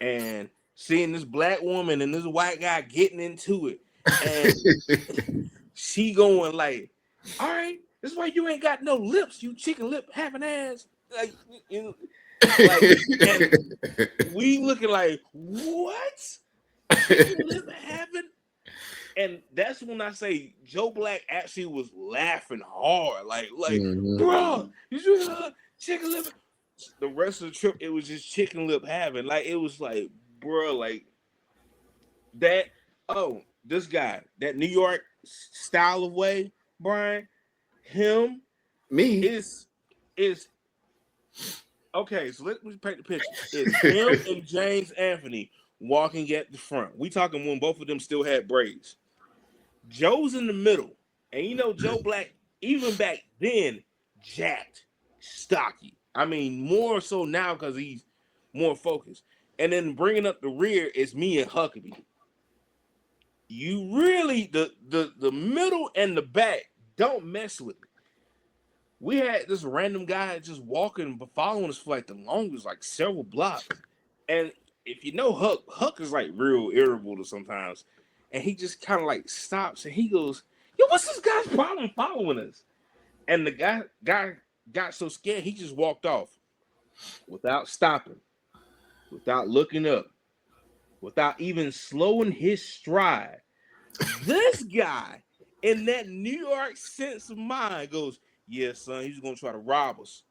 and seeing this black woman and this white guy getting into it. And she going like, all right, this is why you ain't got no lips, you chicken lip having ass. Like, you know, like, and we looking like, what? Chicken lip having? And that's when I say Joe Black actually was laughing hard. Like, bro, you chicken lip. The rest of the trip, it was just chicken lip having. Like, it was like, bro, like that. Oh, this guy, that New York style of way, Brian, him, me is okay. So let me paint the picture. It's him and James Anthony walking at the front. We talking when both of them still had braids. Joe's in the middle, and you know Joe Black, even back then, jacked, stocky. I mean, more so now because he's more focused. And then bringing up the rear is me and Huckabee. You really, the middle and the back don't mess with me. We had this random guy just walking, but following us for like the longest, like several blocks. And if you know Huck is like real irritable to sometimes. And he just kind of like stops and he goes, yo, what's this guy's problem following us? And the guy got so scared, he just walked off without stopping, without looking up, without even slowing his stride. This guy, in that New York sense of mind, goes, yeah, son, he's going to try to rob us.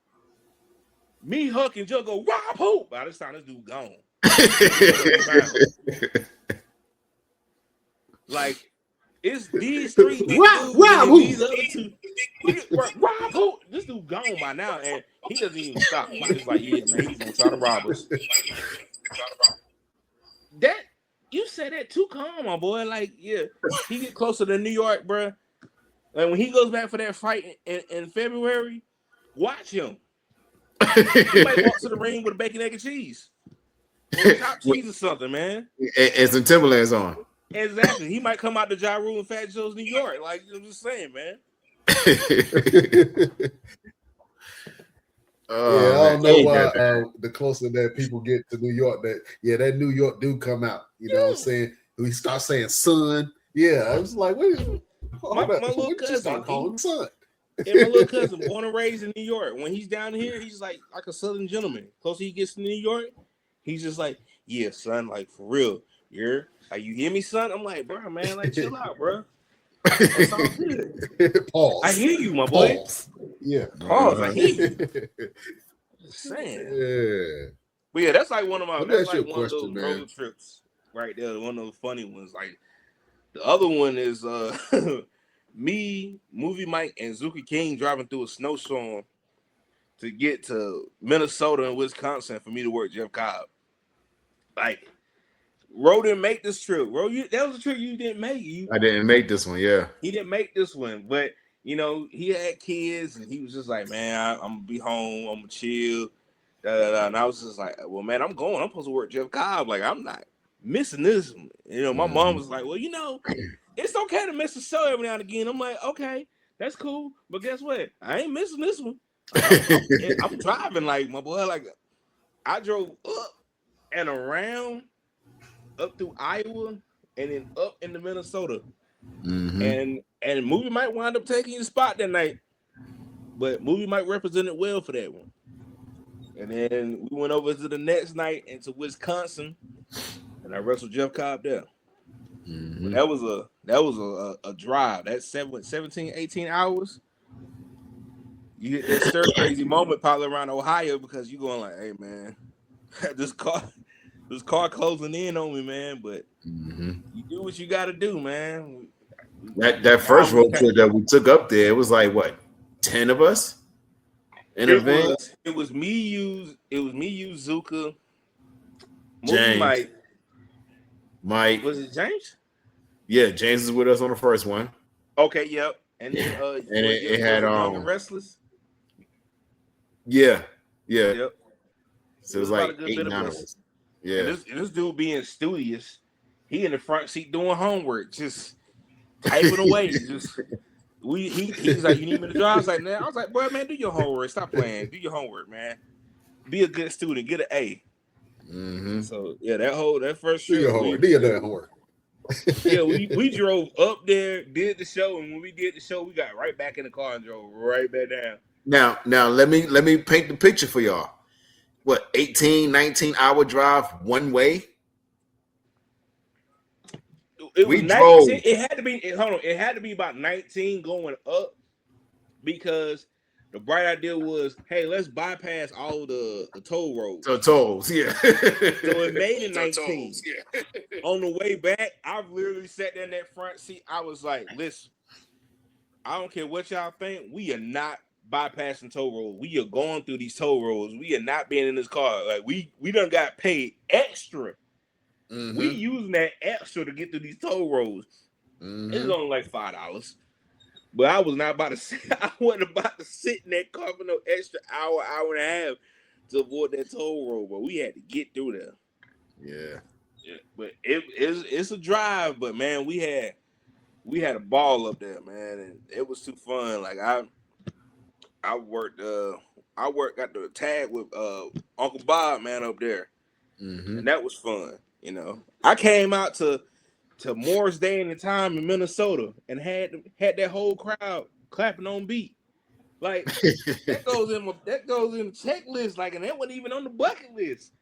Me, Huck, and Joe go, rob who? By this time, this dude gone. Like, it's these three big dudes and these other two. Rob who? This dude gone by now, and he doesn't even stop. He's just like, yeah, man, he's gonna try to rob us. That you said that too calm, my boy. Like, yeah, he get closer to New York, bro. And when he goes back for that fight in February, watch him. He might walk to the ring with a bacon, egg, and cheese, or chopped cheese or something, man. And some Timberlands on. Exactly. He might come out to Ja Rule and Fat Joe's New York. Like, I'm just saying, man. I don't know why the closer that people get to New York, that New York do come out. You know what I'm saying? We start saying son. Yeah, I was like, wait, my little cousin, son. Yeah, my little cousin, born and raised in New York. When he's down here, he's like a Southern gentleman. Closer he gets to New York, he's just like, yeah, son, like for real. You hear me, son? I'm like, bro, man, like chill out, bro. That's all good. Pause. I hear you, my boy. Pause. Yeah. Pause. I hear you. Just saying. Yeah. But yeah, that's like one of my. That's like one of those road trips right there. One of those funny ones. Like the other one is me, Movie Mike, and Zuki King driving through a snowstorm to get to Minnesota and Wisconsin for me to work Jeff Cobb. Like, Ro didn't make this trip. Ro, that was a trip you didn't make. I didn't make this one. Yeah. He didn't make this one, but you know, he had kids and he was just like, man, I'm gonna be home, I'm gonna chill. And I was just like, well, man, I'm going. I'm supposed to work Jeff Cobb. Like, I'm not missing this. You know, my mom was like, well, you know, it's okay to miss a show every now and again. I'm like, okay, that's cool. But guess what? I ain't missing this one. I'm driving like my boy. Like, I drove up and around, up through Iowa, and then up into Minnesota. And Movie might wind up taking your spot that night, but Movie might represent it well for that one. And then we went over to the next night into Wisconsin, and I wrestled Jeff Cobb there. That was a drive. That's 17, 18 hours. You get that stir crazy moment probably around Ohio because you're going like, hey man, this car closing in on me, man. But you do what you got to do, man. That first road trip that we took up there, it was like what, 10 of us in a van. It was me, you, Zuka, James, Mike. Was it James? Yeah, James is with us on the first one. Okay, yep. And then and it had Restless. Yeah. Yep. So it was like 8 hours. Yeah. And this dude being studious, he in the front seat doing homework, just typing away. He's like, you need me to drive? I was like, nah. I was like, boy, man, do your homework. Stop playing. Do your homework, man. Be a good student. Get an A. So yeah, that first trip. Do your damn homework. Yeah, we drove up there, did the show, and when we did the show, we got right back in the car and drove right back down. Now let me paint the picture for y'all. What, 18, 19-hour drive one way? We drove. It had to be. Hold on. It had to be about 19 going up because the bright idea was, hey, let's bypass all the toll roads. The tolls, yeah. So it made it 19. Yeah. On the way back, I literally sat there in that front seat. I was like, listen, I don't care what y'all think. We are not bypassing toll roads. We are going through these toll roads. We are not being in this car. Like we done got paid extra. We using that extra to get through these toll roads. It's only like $5. But I was not about to sit. I wasn't about to sit in that car for no extra hour and a half to avoid that toll road. But we had to get through there. Yeah. But it's a drive. But man, we had a ball up there, man, and it was too fun. Like I worked got the tag with Uncle Bob, man, up there, and that was fun. You know, I came out to Morris Day in the time in Minnesota and had that whole crowd clapping on beat. Like that goes in the checklist, like, and that wasn't even on the bucket list.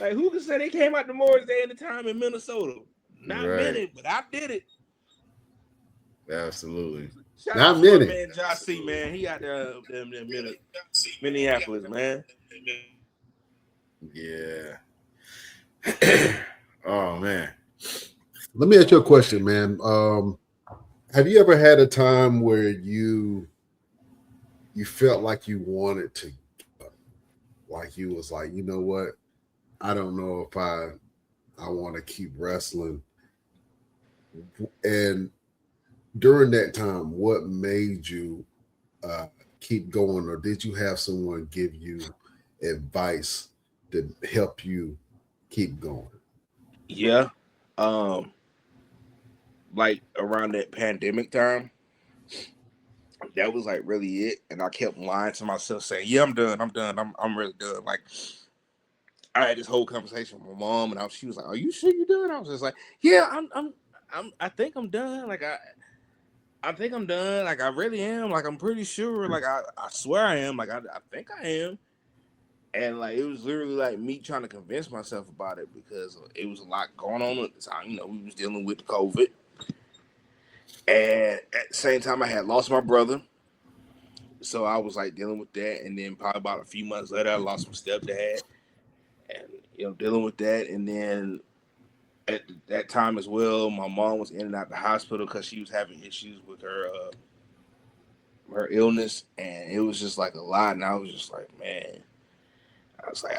Like, who can say they came out to Morris Day in the time in Minnesota? Not many, but I did it. Absolutely. Shout out to my man Josh C, man. He out there in Minneapolis, man. Yeah. Oh man. Let me ask you a question, man. Have you ever had a time where you felt like you wanted to, like you was like, you know what? I don't know if I want to keep wrestling. And during that time, what made you keep going, or did you have someone give you advice to help you keep going? Yeah. Like around that pandemic time, that was like really it. And I kept lying to myself saying, yeah, I'm done. I'm really done. Like I had this whole conversation with my mom and she was like, are you sure you're done? I was just like, yeah, I think I'm done. Like I think I'm done. Like I really am. Like I'm pretty sure. Like I swear I am. Like I think I am. And like it was literally like me trying to convince myself about it because it was a lot going on at the time. You know, we was dealing with COVID. And at the same time I had lost my brother. So I was like dealing with that. And then probably about a few months later I lost my stepdad. And you know, dealing with that. And then at that time as well, my mom was in and out the hospital because she was having issues with her illness, and it was just like a lot. And I was just like, man, I was like,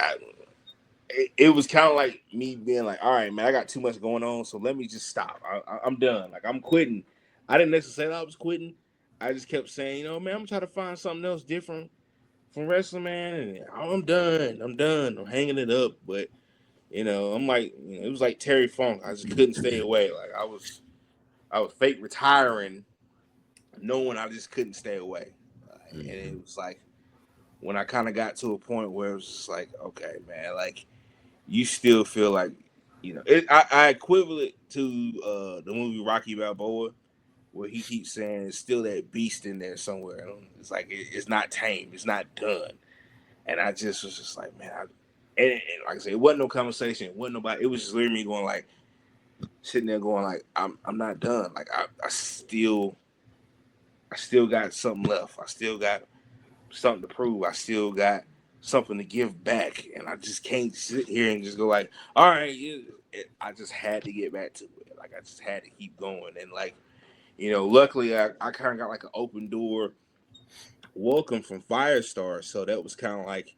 it was kind of like me being like, all right, man, I got too much going on, so let me just stop. I'm done. Like, I'm quitting. I didn't necessarily say I was quitting. I just kept saying, man, I'm trying to find something else different from wrestling, man. And I'm done. I'm hanging it up. But I'm like, it was like Terry Funk. I just couldn't stay away. Like I was fake retiring, knowing I just couldn't stay away. And it was like when I kind of got to a point where it was just like, okay, man, like you still feel like, I equivalent it to the movie Rocky Balboa, where he keeps saying it's still that beast in there somewhere. It's like it's not tamed, it's not done. And I just was just like, man, and like I said, it wasn't no conversation, it wasn't nobody. It was just literally me going like, sitting there going like, I'm not done. Like I still got something left. I still got something to prove. I still got something to give back, and I just can't sit here and just go like, all right, I just had to get back to it. Like I just had to keep going, and like, luckily I kind of got like an open door welcome from Firestar, so that was kind of like,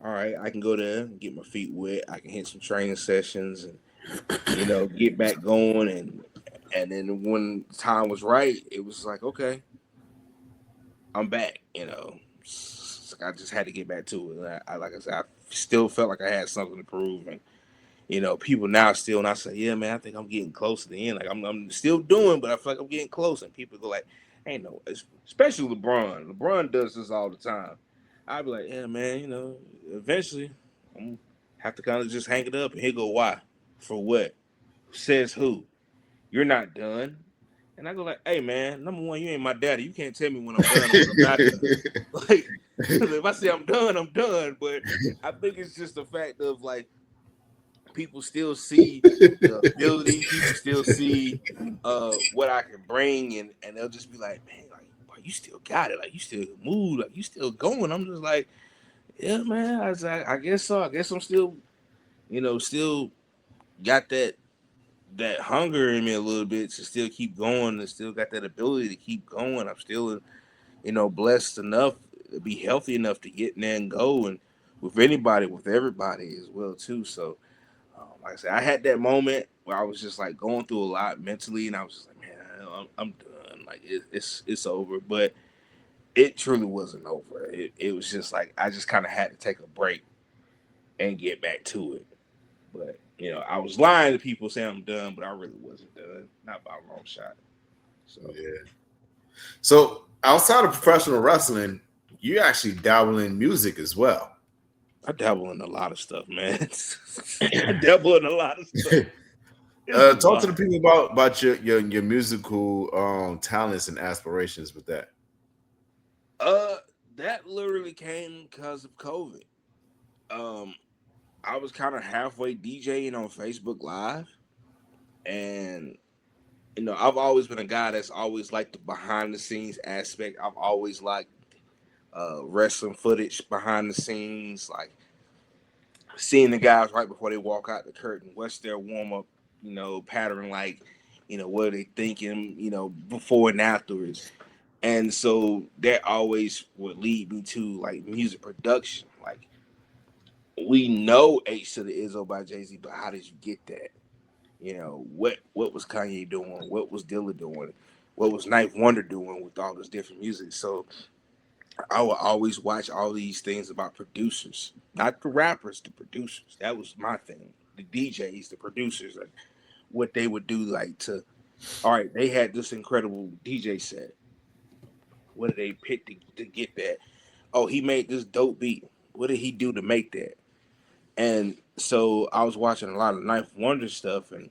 all right, I can go there and get my feet wet. I can hit some training sessions and get back going, and then when time was right, it was like, okay, I'm back. I just had to get back to it. I like I said, I still felt like I had something to prove, and people now still not say, yeah, man, I think I'm getting close to the end. Like I'm still doing, but I feel like I'm getting close, and people go like, ain't no, especially LeBron. LeBron does this all the time. I'd be like, yeah, man, eventually I'm gonna have to kind of just hang it up, and he'll go, why? For what? Says who? You're not done. And I go like, hey man, number one, you ain't my daddy. You can't tell me when I'm done or when I'm not done. Like, if I say I'm done, I'm done. But I think it's just the fact of like people still see the ability, people still see what I can bring, and they'll just be like, man, like, boy, you still got it, like you still move, like you still going. I'm just like, yeah, man. I guess so. I guess I'm still, still got that hunger in me a little bit to still keep going, and still got that ability to keep going. I'm still, blessed enough to be healthy enough to get in there and go, and with anybody, with everybody as well too. So, like I said, I had that moment where I was just like going through a lot mentally, and I was just like, man, I'm done. Like it's over, but it truly wasn't over. It was just like I just kind of had to take a break and get back to it. But I was lying to people saying I'm done, but I really wasn't done. Not by a long shot. So yeah. So outside of professional wrestling, you actually dabble in music as well. I dabble in a lot of stuff, man. I dabble in a lot of stuff. Talk to the people about your musical talents and aspirations with that. That literally came because of COVID. I was kind of halfway DJing on Facebook Live, and I've always been a guy that's always liked the behind the scenes aspect. I've always liked wrestling footage behind the scenes, like seeing the guys right before they walk out the curtain. What's their warm up, pattern like? What are they thinking? Before and afterwards. And so that always would lead me to like music production. Like we know H to the Izzo by Jay-Z, but how did you get that? What was Kanye doing? What was Dilla doing? What was Ninth Wonder doing with all this different music? So I would always watch all these things about producers, not the rappers, the producers. That was my thing. The DJs, the producers, like what they would do, like all right, they had this incredible DJ set. What did they pick to get that? Oh, he made this dope beat. What did he do to make that? And so I was watching a lot of Ninth Wonder stuff, and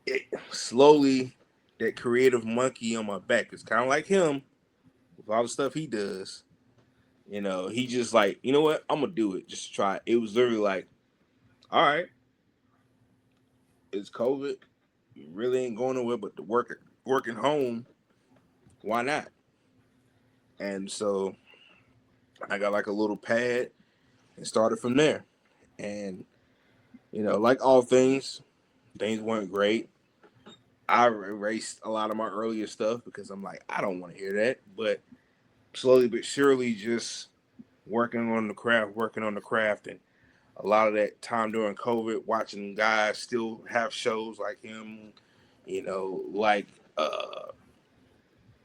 it slowly that creative monkey on my back is kind of like him with all the stuff he does. He just like, you know what? I'm gonna do it. Just try it. It was literally like, all right, it's COVID. You really ain't going nowhere but to working home. Why not? And so I got like a little pad and started from there. And Like all things weren't great. I erased a lot of my earlier stuff because I'm like, I don't want to hear that. But slowly but surely, just working on the craft, and a lot of that time during COVID, watching guys still have shows like him, like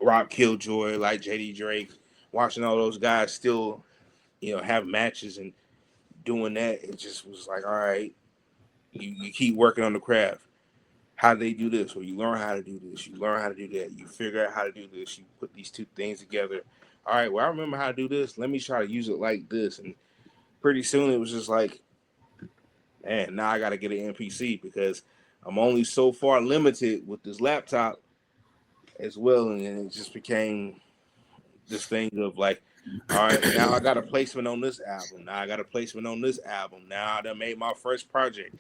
Rob Killjoy, like JD Drake, watching all those guys still, have matches and doing that. It just was like, all right, you keep working on the craft. How do they do this? Or you learn how to do this. You learn how to do that. You figure out how to do this. You put these two things together. All right, well, I remember how to do this. Let me try to use it like this. And pretty soon it was just like, man, now I got to get an NPC because I'm only so far limited with this laptop as well. And then it just became this thing of like, all right, now I got a placement on this album. Now I got a placement on this album. Now I done made my first project.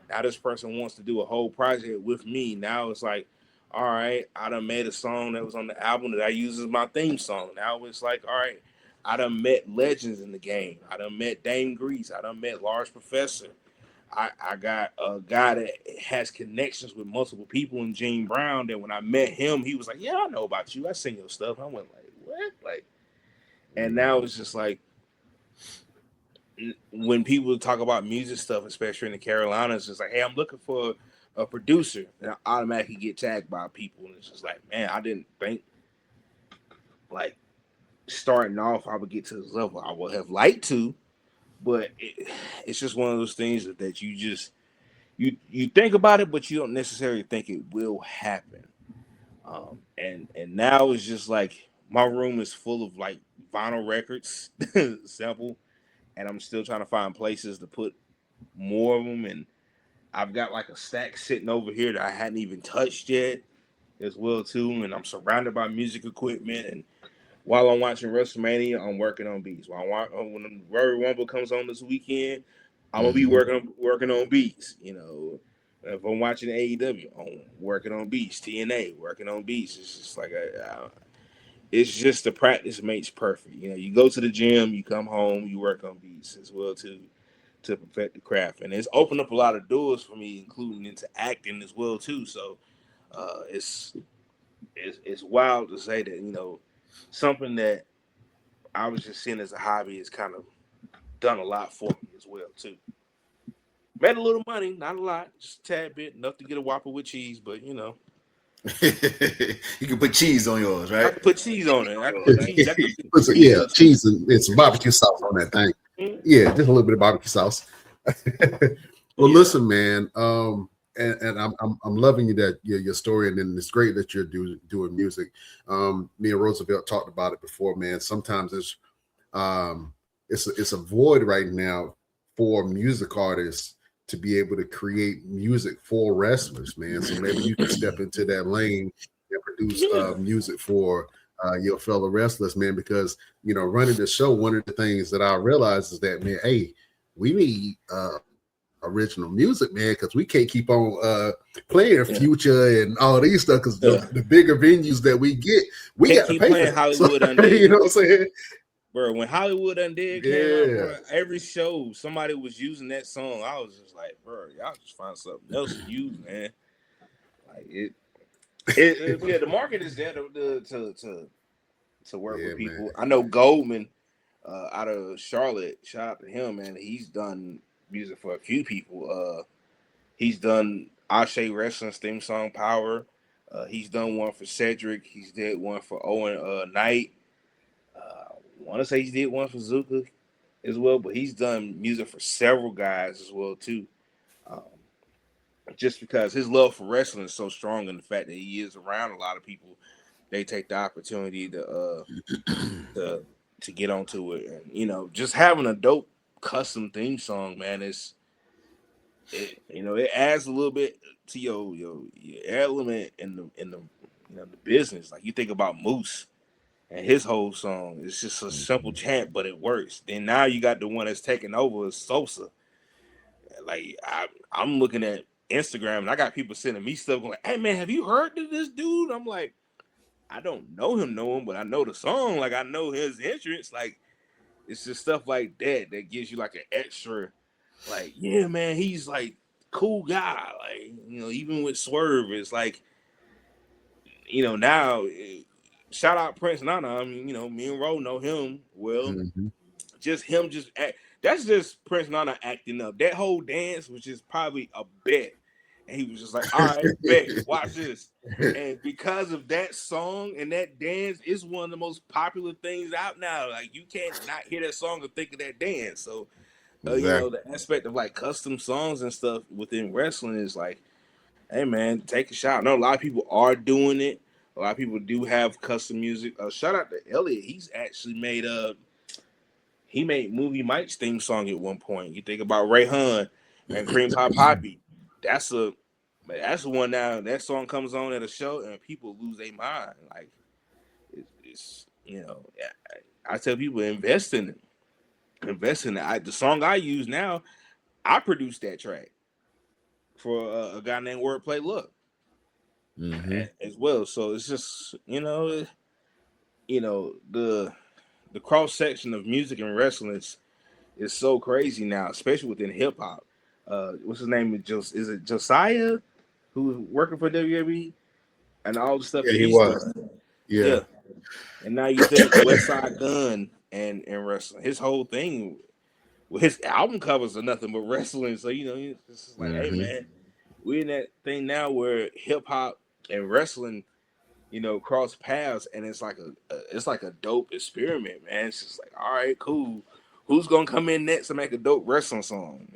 Now this person wants to do a whole project with me. Now it's like, all right, I done made a song that was on the album that I use as my theme song. Now it's like, all right, I done met legends in the game. I done met Dame Grease. I done met Large Professor. I got a guy that has connections with multiple people in Gene Brown that when I met him, he was like, yeah, I know about you. I seen your stuff. I went like, what? Like, and now it's just like, when people talk about music stuff, especially in the Carolinas, it's like, hey, I'm looking for a producer, and I automatically get tagged by people, and it's just like, man, I didn't think like starting off I would get to this level. I would have liked to, but it's just one of those things that you just you think about it, but you don't necessarily think it will happen. And now it's just like my room is full of like vinyl records, sample, and I'm still trying to find places to put more of them. And I've got like a stack sitting over here that I hadn't even touched yet as well too. And I'm surrounded by music equipment. And while I'm watching WrestleMania, I'm working on beats. When the Royal Rumble comes on this weekend, I'm gonna be working on beats. If I'm watching AEW, I'm working on beats. TNA, working on beats. It's just like it's just the practice makes perfect. You go to the gym, you come home, you work on beats as well too, to perfect the craft, and it's opened up a lot of doors for me, including into acting as well too. So it's wild to say that something that I was just seeing as a hobby has kind of done a lot for me as well too. Made a little money, not a lot, just a tad bit, enough to get a Whopper with cheese, but You can put cheese on yours, I right? can put cheese on it. I can put cheese. Yeah, cheese and some barbecue sauce on that thing. Yeah, just a little bit of barbecue sauce. Well, listen, man. And I'm loving you that your story, and then it's great that you're doing music. Me and Roosevelt talked about it before, man. Sometimes it's a void right now for music artists to be able to create music for wrestlers, man. So maybe you can step into that lane and produce music for your fellow wrestlers, man. Because running the show, one of the things that I realized is that, man, hey, we need original music, man, because we can't keep on playing Future and all these stuff, because the bigger venues that we get, we got to pay for it. Hollywood Undead. You know what I'm saying? Bro, when Hollywood Undead came out, bro, every show somebody was using that song. I was just like, bro, y'all just find something else to use, man. Like the market is there to work with people. Man. I know Goldman out of Charlotte. Shout out to him, man. He's done music for a few people. He's done Ashe Wrestling's theme song Power. He's done one for Cedric. He's did one for Owen Knight. I want to say he did one for Zuka as well, but he's done music for several guys as well too. Just because his love for wrestling is so strong, and the fact that he is around a lot of people, they take the opportunity to get onto it, and just having a dope custom theme song, man, it adds a little bit to your element in the the business. Like you think about Moose. And his whole song is just a simple chant, but it works. Then now you got the one that's taking over is Sosa. Like I'm looking at Instagram and I got people sending me stuff going, "Hey man, have you heard of this dude?" I'm like, I don't know him, but I know the song. Like I know his entrance. Like it's just stuff like that gives you like an extra like, yeah, man, he's like cool guy. Like, even with Swerve, it's like, now, shout out Prince Nana. I mean, me and Ro know him well. Mm-hmm. Just him, that's just Prince Nana acting up. That whole dance was just probably a bet. And he was just like, all right, bet, watch this. And because of that song and that dance, it's one of the most popular things out now. Like, you can't not hear that song and think of that dance. So, Exactly. the aspect of like custom songs and stuff within wrestling is like, hey man, take a shot. I know a lot of people are doing it. A lot of people do have custom music. Shout out to Elliot. He's actually made he made Movie Mike's theme song at one point. You think about Ray Hun and Cream Pie Poppy. That's one now. That song comes on at a show and people lose their mind. Like it's I tell people invest in it. Invest in it. The song I use now, I produced that track for a guy named Wordplay Look as well. So it's just the cross section of music and wrestling is so crazy now, especially within hip hop. What's his name? Is it Josiah, who's working for WWE and all the stuff that he he's was. done? Yeah. And now you think West Side Gun and wrestling, his whole thing, his album covers are nothing but wrestling. So it's just like, hey man, we're in that thing now where hip hop and wrestling, cross paths, and it's like a dope experiment, man. It's just like, all right, cool. Who's gonna come in next to make a dope wrestling song?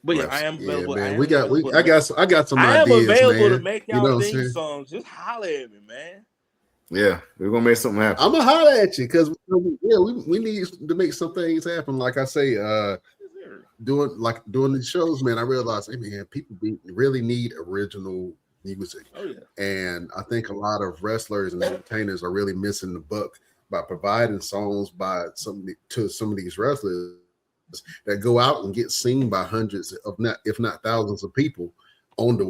But yeah, I am available. Man, I I got some I am ideas, available man. to make y'all theme songs. Just holler at me, man. Yeah, we're gonna make something happen. I'm gonna holler at you because we need to make some things happen. Like I say, doing the shows, man. I realized, hey man, people really need original music. Oh yeah. And I think a lot of wrestlers and entertainers are really missing the buck by providing songs to some of these wrestlers that go out and get seen by hundreds of if not thousands of people on the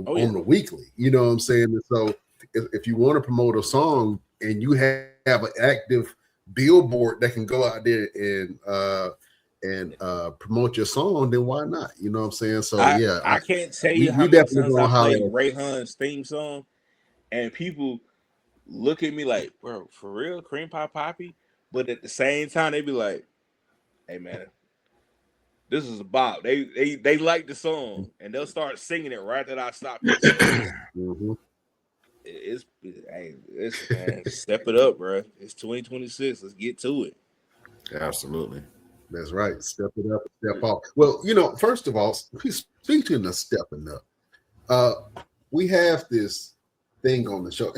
weekly. You know what I'm saying? And so if you want to promote a song and you have an active billboard that can go out there and promote your song, then why not? You know what I'm saying? So I can't tell you how many times I played Ray Hun's theme song and people look at me like, bro, for real, Cream Pie Poppy? But at the same time, they be like, hey man, this is a bop. They like the song and they'll start singing it right that I stop it. It's man, step it up, bro. It's 2026. Let's get to it. Absolutely. That's right. Step it up, step off. Well, first of all, speaking of stepping up, we have this thing on the show.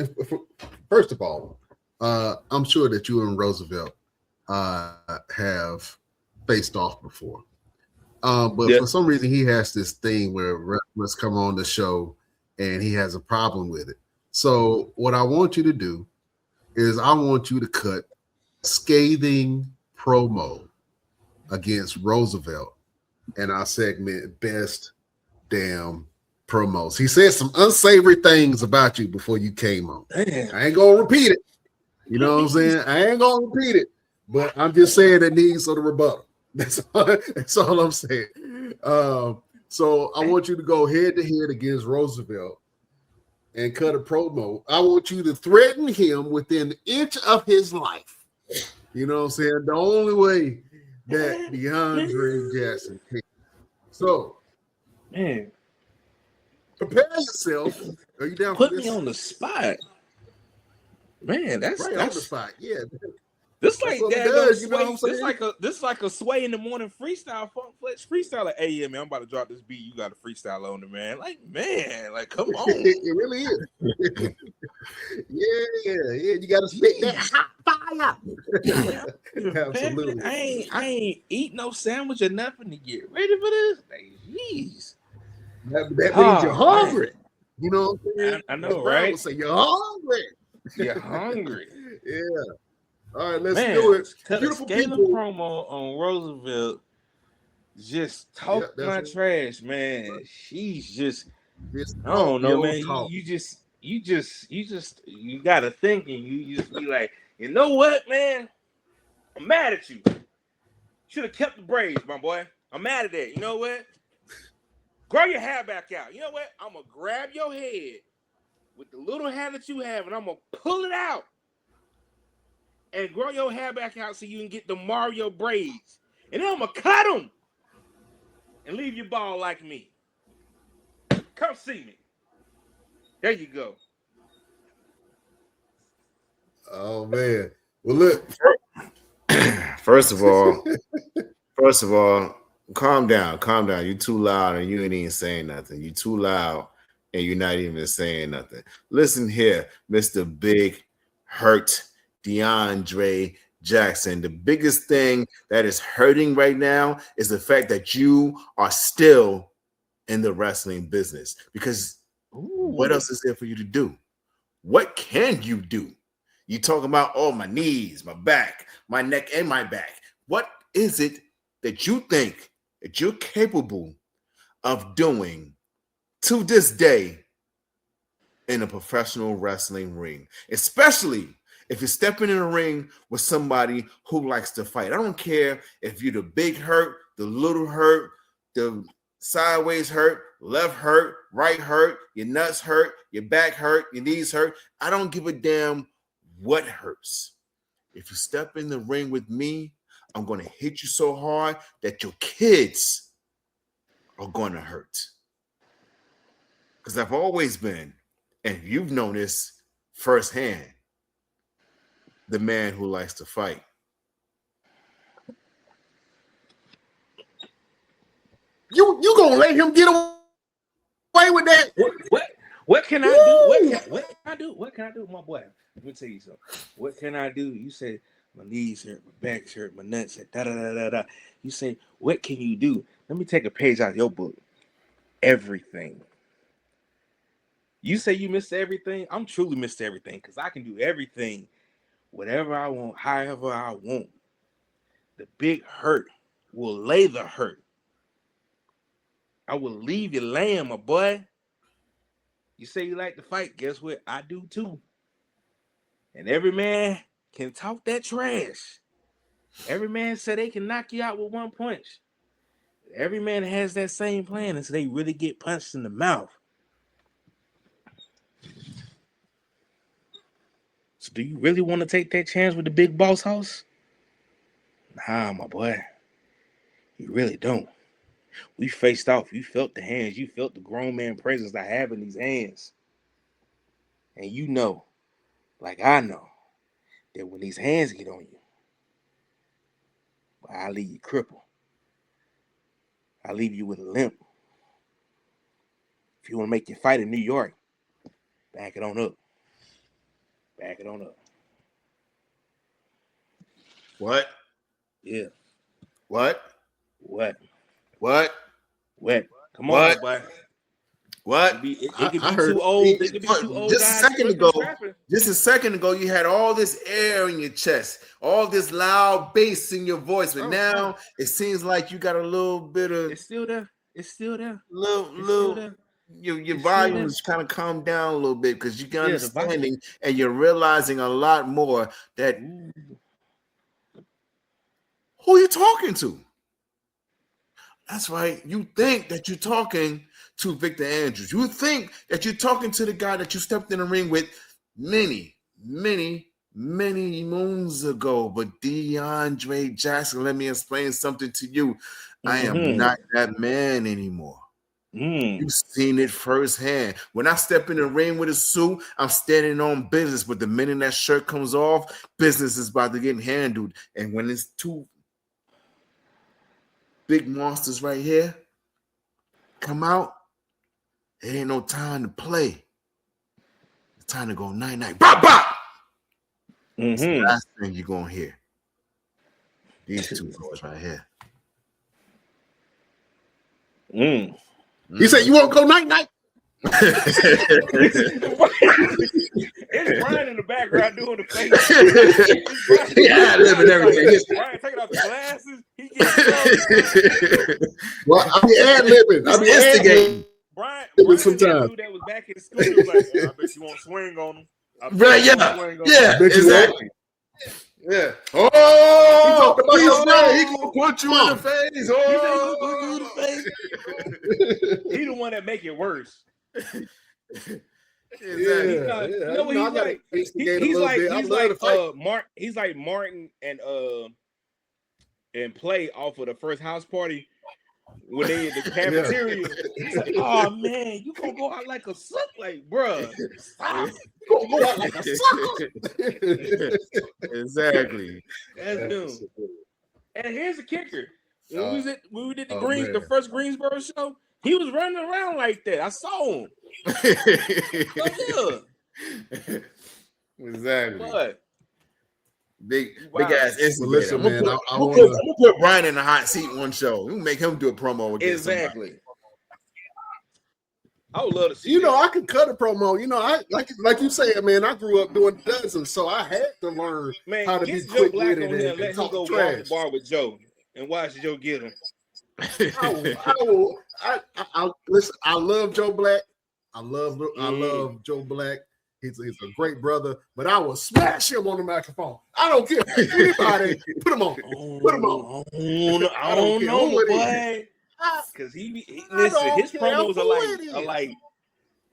First of all, I'm sure that you and Roosevelt have faced off before. But for some reason, he has this thing where wrestlers come on the show and he has a problem with it. So what I want you to do is I want you to cut scathing promo against Roosevelt and our segment Best Damn Promos. He said some unsavory things about you before you came on. Damn. I ain't gonna repeat it. You know what I'm saying? I ain't gonna repeat it, but I'm just saying it needs sort of rebuttal. That's all I'm saying. So I want you to go head to head against Roosevelt and cut a promo. I want you to threaten him within an inch of his life. You know what I'm saying? The only way that DeAndre Jackson can. So, man, prepare yourself. Are you down Put for this? me on the spot. Man, that's right on the spot. Yeah. This like that. Does, you know what I'm saying? This is like a sway in the morning freestyle, funk flex freestyle. Like, hey, yeah, man, I'm about to drop this beat. You got a freestyle on it, man. Like, come on. It really is. yeah. You got to spit that hot fire. Absolutely. Man, I ain't eat no sandwich or nothing to get ready for this. Like, jeez. That means you're hungry. Man. You know what I'm saying? I know, right? Say you're hungry. You're hungry. Yeah. All right, let's do it. Beautiful people. Promo on Roosevelt just talk my trash, man. She's just I don't know, man. You gotta think and you just be like, you know what, man? I'm mad at you. Should have kept the braids, my boy. I'm mad at that. You know what? Grow your hair back out. You know what? I'm going to grab your head with the little hair that you have, and I'm going to pull it out and grow your hair back out so you can get the Mario braids. And then I'm going to cut them and leave you bald like me. Come see me. There you go. Oh, man. Well, look. First of all, calm down. You're too loud and you ain't even saying nothing. You're too loud and you're not even saying nothing. Listen here, Mr. Big Hurt DeAndre Jackson. The biggest thing that is hurting right now is the fact that you are still in the wrestling business, because what else is there for you to do? What can you do? You talking about, oh, my knees, my back, my neck, and my back. What is it that you think that you're capable of doing to this day in a professional wrestling ring, especially if you're stepping in a ring with somebody who likes to fight? I don't care if you're the big hurt, the little hurt, the sideways hurt, left hurt, right hurt, your nuts hurt, your back hurt, your knees hurt. I don't give a damn what hurts. If you step in the ring with me, I'm going to hit you so hard that your kids are going to hurt. Because I've always been, and you've known this firsthand, the man who likes to fight. You gonna let him get away with that? What can I do? What can I do, my boy? Let me tell you something. What can I do? You said my knees hurt, my back hurt, my nuts hurt, da da da da da. You say, what can you do? Let me take a page out of your book. Everything. You say you missed everything. I'm truly missed everything, because I can do everything, whatever I want, however I want. The big hurt will lay the hurt. I will leave you laying, my boy. You say you like to fight. Guess what? I do too. And every man can talk that trash. Every man said they can knock you out with one punch. Every man has that same plan until they really get punched in the mouth. So do you really want to take that chance with the big boss house? Nah, my boy. You really don't. We faced off. You felt the hands. You felt the grown man presence I have in these hands. And you know, like I know, that when these hands get on you, I'll leave you crippled. I'll leave you with a limp. If you want to make your fight in New York, back it on up. Back it on up. What? Yeah. What? What? Come on, boy. What? It could be too old. It could be too old. Just a second ago, you had all this air in your chest, all this loud bass in your voice, but now it seems like you got a little bit of. It's still there. Little. Your volume is kind of calmed down a little bit, because you're understanding and you're realizing a lot more that who you talking to. That's right. You think that you're talking to Victor Andrews. You think that you're talking to the guy that you stepped in the ring with many moons ago. But DeAndre Jackson, let me explain something to you. I am not that man anymore. You've seen it firsthand. When I step in the ring with a suit, I'm standing on business. But the minute that shirt comes off, business is about to get handled. And when it's two big monsters right here come out, it ain't no time to play. It's time to go night-night. Bop, bop! That's the last thing you're going to hear. These two boys right here. He said, you won't go night-night? It's Brian in the background doing the face. Yeah, living everything. Brian taking off the glasses. He getting well, I be ad-libbing. I be instigating. Brian sometimes. That was back in school. He was like, I bet you won't swing on him. Right, yeah, exactly. Yeah. He talked about your brother. He gonna punch you in the face. He said he gonna punch you in the face. He the one that make it worse. Exactly. You know what he's like? He's like Martin and Play off of the first house party when they in the cafeteria. He's like, oh man, you gonna go out like a suck, like, bruh. Stop. You gonna go out like a sucker. Exactly. That's him. And here's the kicker. When we did the first Greensboro show, he was running around like that. I saw him. Exactly. What? Big ass instigator. Well, listen, man, I'm gonna put Brian in the hot seat one show. We make him do a promo again. Exactly. I would love to see. I could cut a promo. I like you said, man. I grew up doing dozens, so I had to learn how to be quick with it and let him go talk trash. walk the bar with Joe and watch Joe get him. I listen. I love Joe Black. I love Joe Black. He's a great brother, but I will smash him on the microphone. I don't care. Anybody, put him on. Put him on. I don't know, boy. Because listen, his promos are like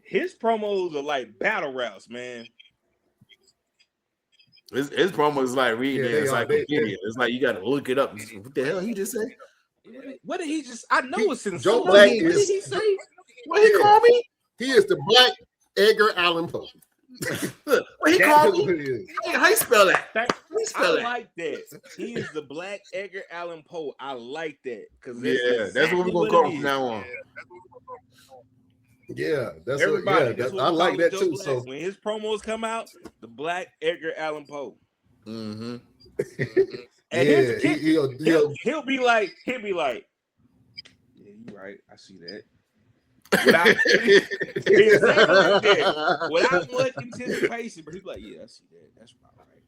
his promos are like battle raps, man. His promo is like reading the encyclopedia. It's like you got to look it up. What the hell he just said? What did he just? I know it's in Joe Black. What did he say? What he call me? He is the Black Edgar Allan Poe. What he call me? How you spell that? I like that. He is the Black Edgar Allan Poe. I like that because that's what we're gonna call from now on. Yeah, that's everybody. What I like that too. Black. So when his promos come out, the Black Edgar Allan Poe. Mm-hmm. And he'll be like, yeah, you're right. I see that. Without much anticipation, but he's like, yeah, I see that. That's about right.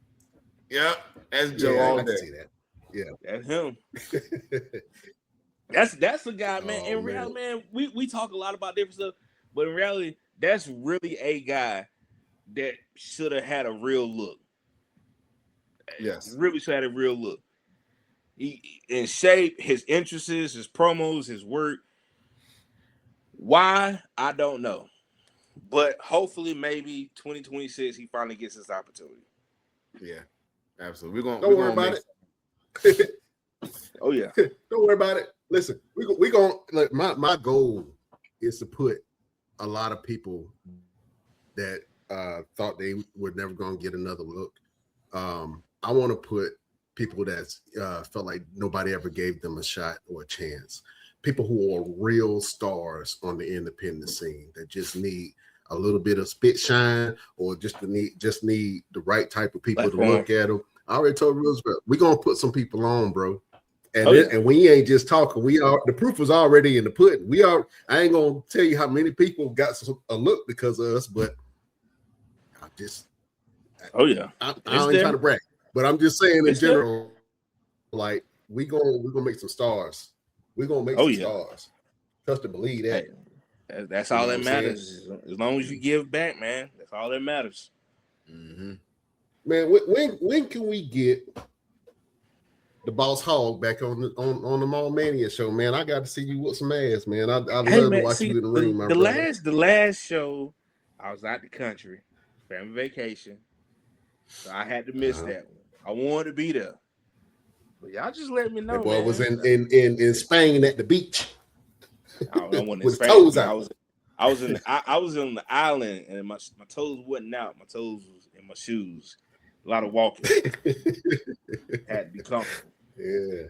Yeah, that's Joe all day. See that. Yeah, that's him. that's the guy, man. In reality, man, we talk a lot about different stuff, but in reality, that's really a guy that should have had a real look. Yes, really should have had a real look. He in shape, his interests, his promos, his work. Why? I don't know. But hopefully, maybe 2026, he finally gets his opportunity. Yeah, absolutely. Don't worry about it. Oh, yeah. Don't worry about it. Listen, we going to, my goal is to put a lot of people that thought they were never going to get another look. I want to put people that felt like nobody ever gave them a shot or a chance. People who are real stars on the independent scene that just need a little bit of spit shine or just need the right type of people to look at them. I already told Roosevelt, we're gonna put some people on, bro. And and we ain't just talking. The proof was already in the pudding. I ain't gonna tell you how many people got a look because of us, but I ain't trying to brag, but I'm just saying in general, like we're gonna make some stars. We're gonna make some stars. Trust to believe that. Hey, that's all that matters. As long as you give back, man, that's all that matters. Mm-hmm. Man, when can we get the Boss Hog back on the Mall Mania show, man? I got to see you with some ass, man. I love to watch you in the ring, my brother. The last show, I was out the country, family vacation, so I had to miss that one. I wanted to be there. But y'all just let me know. That boy was in Spain at the beach. I wasn't with in Spain. Toes out. I was on the island and my toes wasn't out. My toes was in my shoes. A lot of walking. Had to be comfortable. Yeah,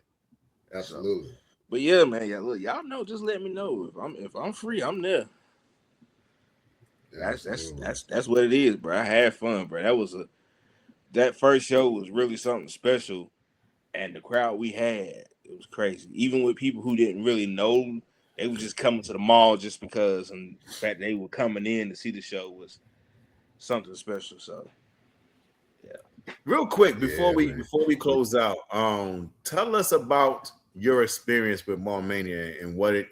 absolutely. But yeah, man, look, y'all know. Just let me know if I'm free. I'm there. That's what it is, bro. I had fun, bro. That first show was really something special. And the crowd we had, it was crazy. Even with people who didn't really know, they were just coming to the mall just because, and the fact they were coming in to see the show was something special. So, yeah. Real quick before we close out, tell us about your experience with Mall Mania and what it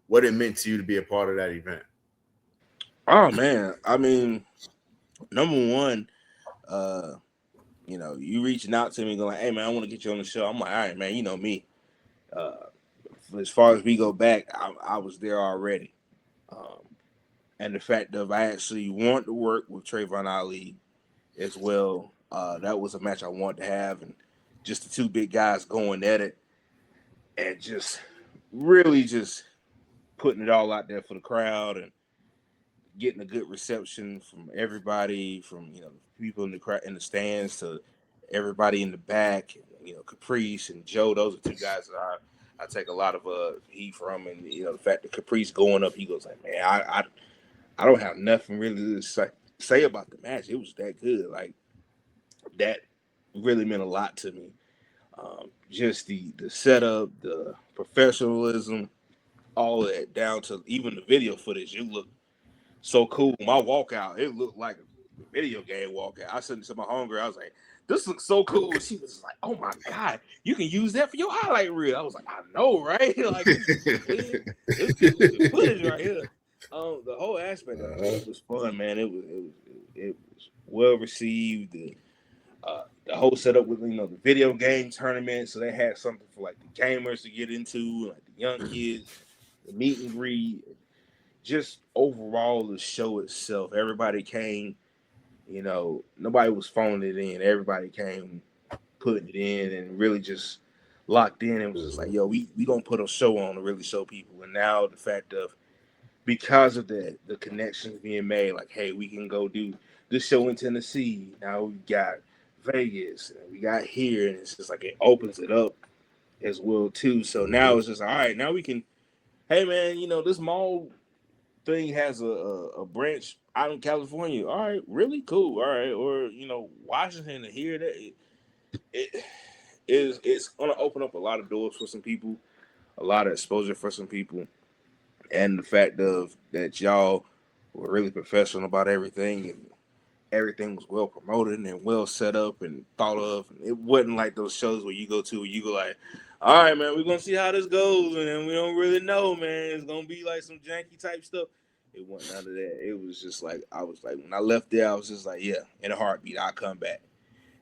meant to you to be a part of that event. Oh man, I mean, number one, you reaching out to me going like, hey man, I want to get you on the show. I'm like, all right, man, you know me. As far as we go back, I was there already. And the fact of I actually want to work with Trayvon Ali as well. That was a match I wanted to have, and just the two big guys going at it, and just really just putting it all out there for the crowd and getting a good reception from everybody, from people in the stands to everybody in the back. Caprice and Joe, those are two guys that I take a lot of heat from, and the fact that Caprice going up, he goes like, man, I don't have nothing really to say about the match. It was that good. Like, that really meant a lot to me. Just the setup, the professionalism, all of that, down to even the video footage. It looked so cool. My walkout, it looked like a video game walkout. I said to my homegirl, I was like, this looks so cool. She was like, oh my God, you can use that for your highlight reel. I was like, I know, right? Like, it's good footage right here. The whole aspect of it was fun, man. It was well received. The whole setup with the video game tournament, so they had something for like the gamers to get into, like the young kids, the meet and greet. Just overall, the show itself, everybody came. Nobody was phoning it in. Everybody came putting it in and really just locked in and was just like, yo, we gonna put a show on to really show people. And now the fact of, because of that, the connections being made, like, hey, we can go do this show in Tennessee. Now we got Vegas, and we got here, and it's just like it opens it up as well too. So now it's just all right. Now we can, hey man, this mall thing has a branch out in California. All right, really cool. All right, or Washington, to hear that it's gonna open up a lot of doors for some people, a lot of exposure for some people. And the fact of that y'all were really professional about everything, and everything was well promoted and well set up and thought of. It wasn't like those shows where you go like, all right, man, we're going to see how this goes, and then we don't really know, man. It's going to be like some janky type stuff. It wasn't none of that. It was just like, I was like, when I left there, I was just like, yeah, in a heartbeat, I'll come back.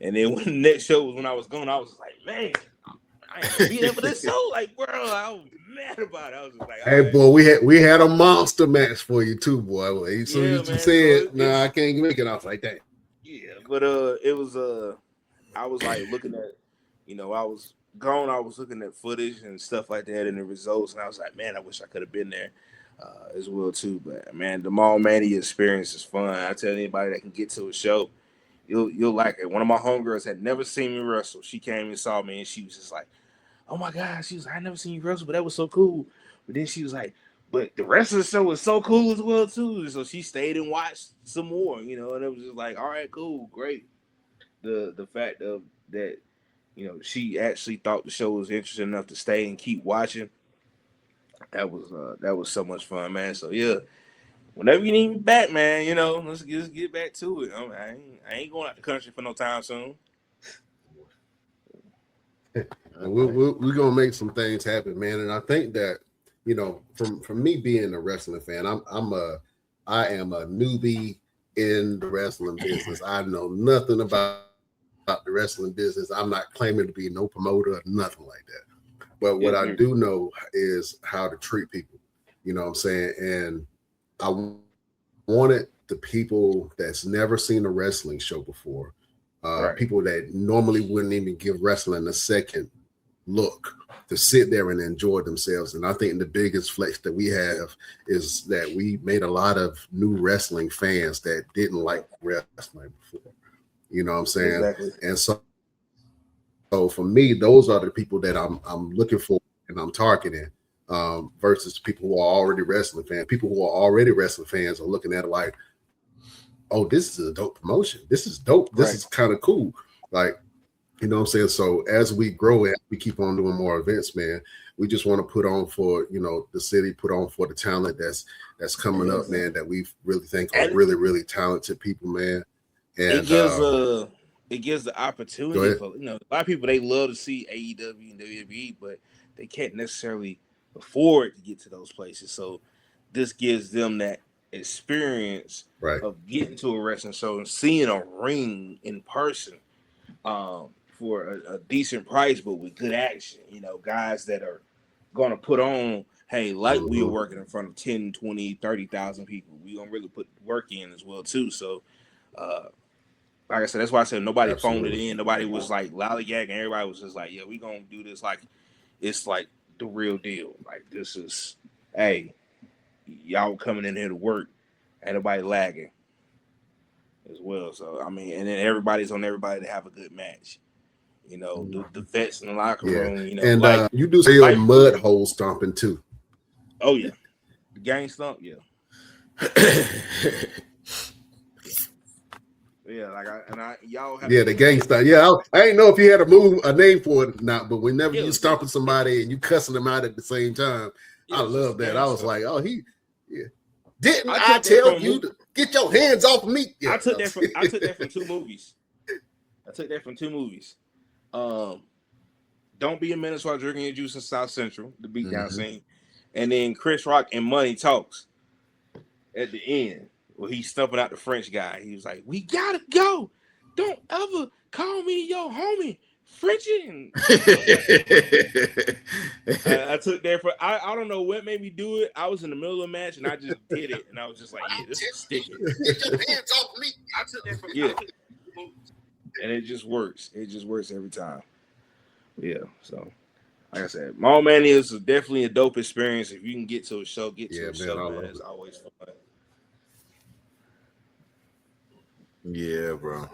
And then when the next show was when I was gone, I was like, man, I ain't gonna be there for this show. Like, bro, I was mad about it. I was just like, hey, right. boy, we had a monster match for you too, boy. As soon as you said, "Nah, I can't make it," I was like, "That." Yeah, but it was I was like looking at, I was gone. I was looking at footage and stuff like that and the results, and I was like, man, I wish I could have been there as well too. But man, the Mall Mania experience is fun. I tell anybody that can get to a show, you'll like it. One of my homegirls had never seen me wrestle. She came and saw me, and she was just like, oh my God, she was like, I never seen you wrestle, but that was so cool. But then she was like, but the rest of the show was so cool as well too. So she stayed and watched some more, and it was just like, all right, cool, great. The fact of that, she actually thought the show was interesting enough to stay and keep watching. That was so much fun, man. So yeah, whenever you need me back, man, let's just get back to it. I ain't going out the country for no time soon. We're gonna make some things happen, man. And I think that from me being a wrestling fan, I am a newbie in the wrestling business. I know nothing about the wrestling business. I'm not claiming to be no promoter or nothing like that. But what I do know is how to treat people. You know what I'm saying? And I wanted the people that's never seen a wrestling show before, people that normally wouldn't even give wrestling a second look, to sit there and enjoy themselves. And I think the biggest flex that we have is that we made a lot of new wrestling fans that didn't like wrestling before. You know what I'm saying? Exactly. And so for me, those are the people that I'm looking for and I'm targeting, versus people who are already wrestling fans. People who are already wrestling fans are looking at it like, oh, this is a dope promotion. This is dope. This is kind of cool. Like, you know what I'm saying? So as we grow and we keep on doing more events, man, we just want to put on for, the city, put on for the talent that's coming up, man, that we really think are really, really talented people, man. And it gives the opportunity for, a lot of people, they love to see AEW and WWE, but they can't necessarily afford to get to those places. So this gives them that experience of getting to a wrestling show and seeing a ring in person. for a decent price, but with good action. You know, guys that are going to put on, hey, like we are working in front of 10, 20, 30,000 people. We going to really put work in as well, too. So, like I said, that's why I said nobody phoned it in. Nobody was like lollygagging. Everybody was just like, yeah, we going to do this like it's like the real deal. Like, this is, hey, y'all coming in here to work. Ain't nobody lagging as well. So, I mean, and then everybody's on everybody to have a good match. You know, the vets in the locker room, you know. And you do say your mud hole stomping, too. Oh, yeah. The gang stomp, yeah. Yeah, like y'all have the gangsta. Yeah, I ain't know if you had a name for it or not, but whenever you stomping somebody and you cussing them out at the same time, I love that. I was like, oh, didn't I tell you to get your hands off me? Yeah, I took that from two movies. Don't Be a Menace While Drinking Your Juice in South Central, the beatdown scene, and then Chris Rock and Money Talks at the end. Well, he's stumping out the French guy. He was like, "We gotta go. Don't ever call me your homie, Frenchie." I took that for. I don't know what made me do it. I was in the middle of a match and I just did it, and I was just like, "Yeah, this is sticking." Get your hands off me. I took that for and it just works. It just works every time. Yeah. So, like I said, Mall Mania is definitely a dope experience. If you can get to a show, show. Man, it's always fun. Yeah, bro.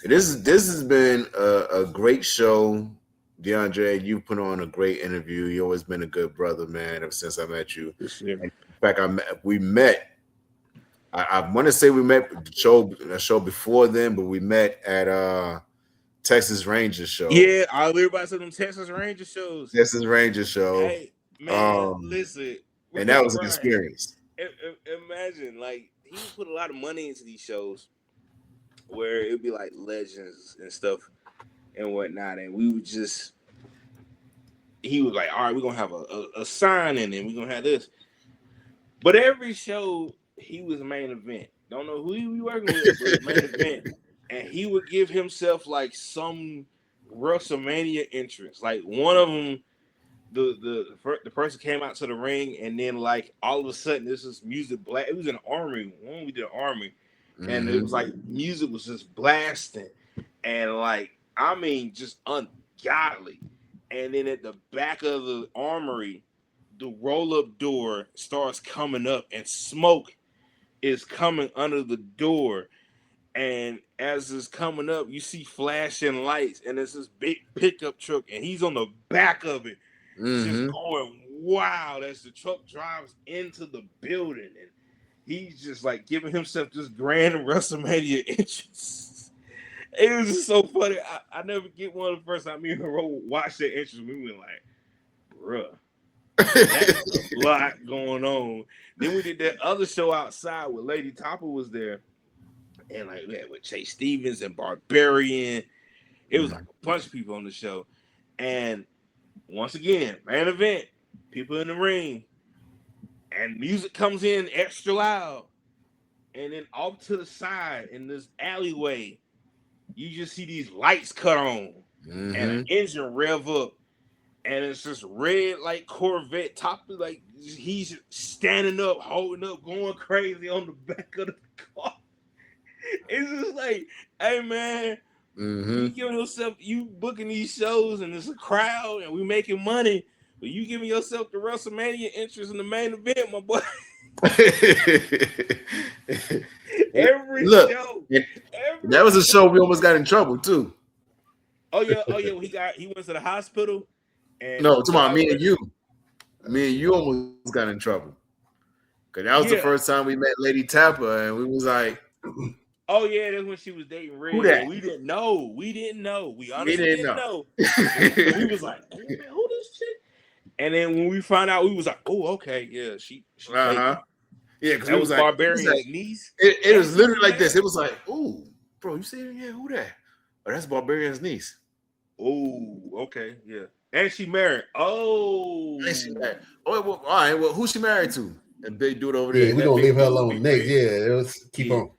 This has been a great show, DeAndre. You put on a great interview. You always been a good brother, man. Ever since I met you. In fact, we met. I want to say we met a show before then, but we met at Texas Rangers show. Yeah, I heard about some of them Texas Rangers shows. Texas Rangers show. Hey, man, listen. And that was an experience. Imagine, like, he put a lot of money into these shows where it'd be like legends and stuff and whatnot, and we would just. He was like, "All right, we're gonna have a signing, and we're gonna have this." But every show, he was main event. Don't know who he was working with, but main event. And he would give himself like some WrestleMania entrance. Like one of them, the person came out to the ring, and then like all of a sudden, this is music blast. It was an army. When we did an army, and it was like music was just blasting, and like I mean, just ungodly. And then at the back of the armory, the roll-up door starts coming up, and smoke is coming under the door. And as it's coming up, you see flashing lights, and it's this big pickup truck, and he's on the back of it, just going wow. As the truck drives into the building, and he's just like giving himself this grand WrestleMania entrance. It was just so funny. I never get one of the first time me and Hero watched that entrance. We were like, bruh. That's a lot going on. Then we did that other show outside where Lady Topper was there, and like we had with Chase Stevens and Barbarian. It was like a bunch of people on the show. And once again, main event, people in the ring, and music comes in extra loud. And then off to the side in this alleyway, you just see these lights cut on and an engine rev up. And it's just red like Corvette, top of like he's standing up, holding up, going crazy on the back of the car. It's just like, hey man, you giving yourself, you booking these shows and it's a crowd and we making money, but you giving yourself the WrestleMania interest in the main event, my boy. Show. That was a show we almost got in trouble too. Oh yeah. He went to the hospital. And no, it's about me and you. Me and you almost got in trouble. Cause that was the first time we met Lady Tapper, and we was like, "Oh yeah, that's when she was dating Red." Who that? We didn't know. We honestly didn't know. We was like, "Who this chick?" And then when we found out, we was like, "Oh, okay, yeah, she." Yeah, because it was like, Barbarian's niece. It was literally like this. It was like, "Oh, bro, you see it? Yeah, who that? Oh, that's Barbarian's niece." Oh, okay, yeah. And she married. Oh. And she married. Oh, well, all right. Well, who's she married to? And they do it over there. Yeah, we're going to leave her alone next. Yeah, let's keep on.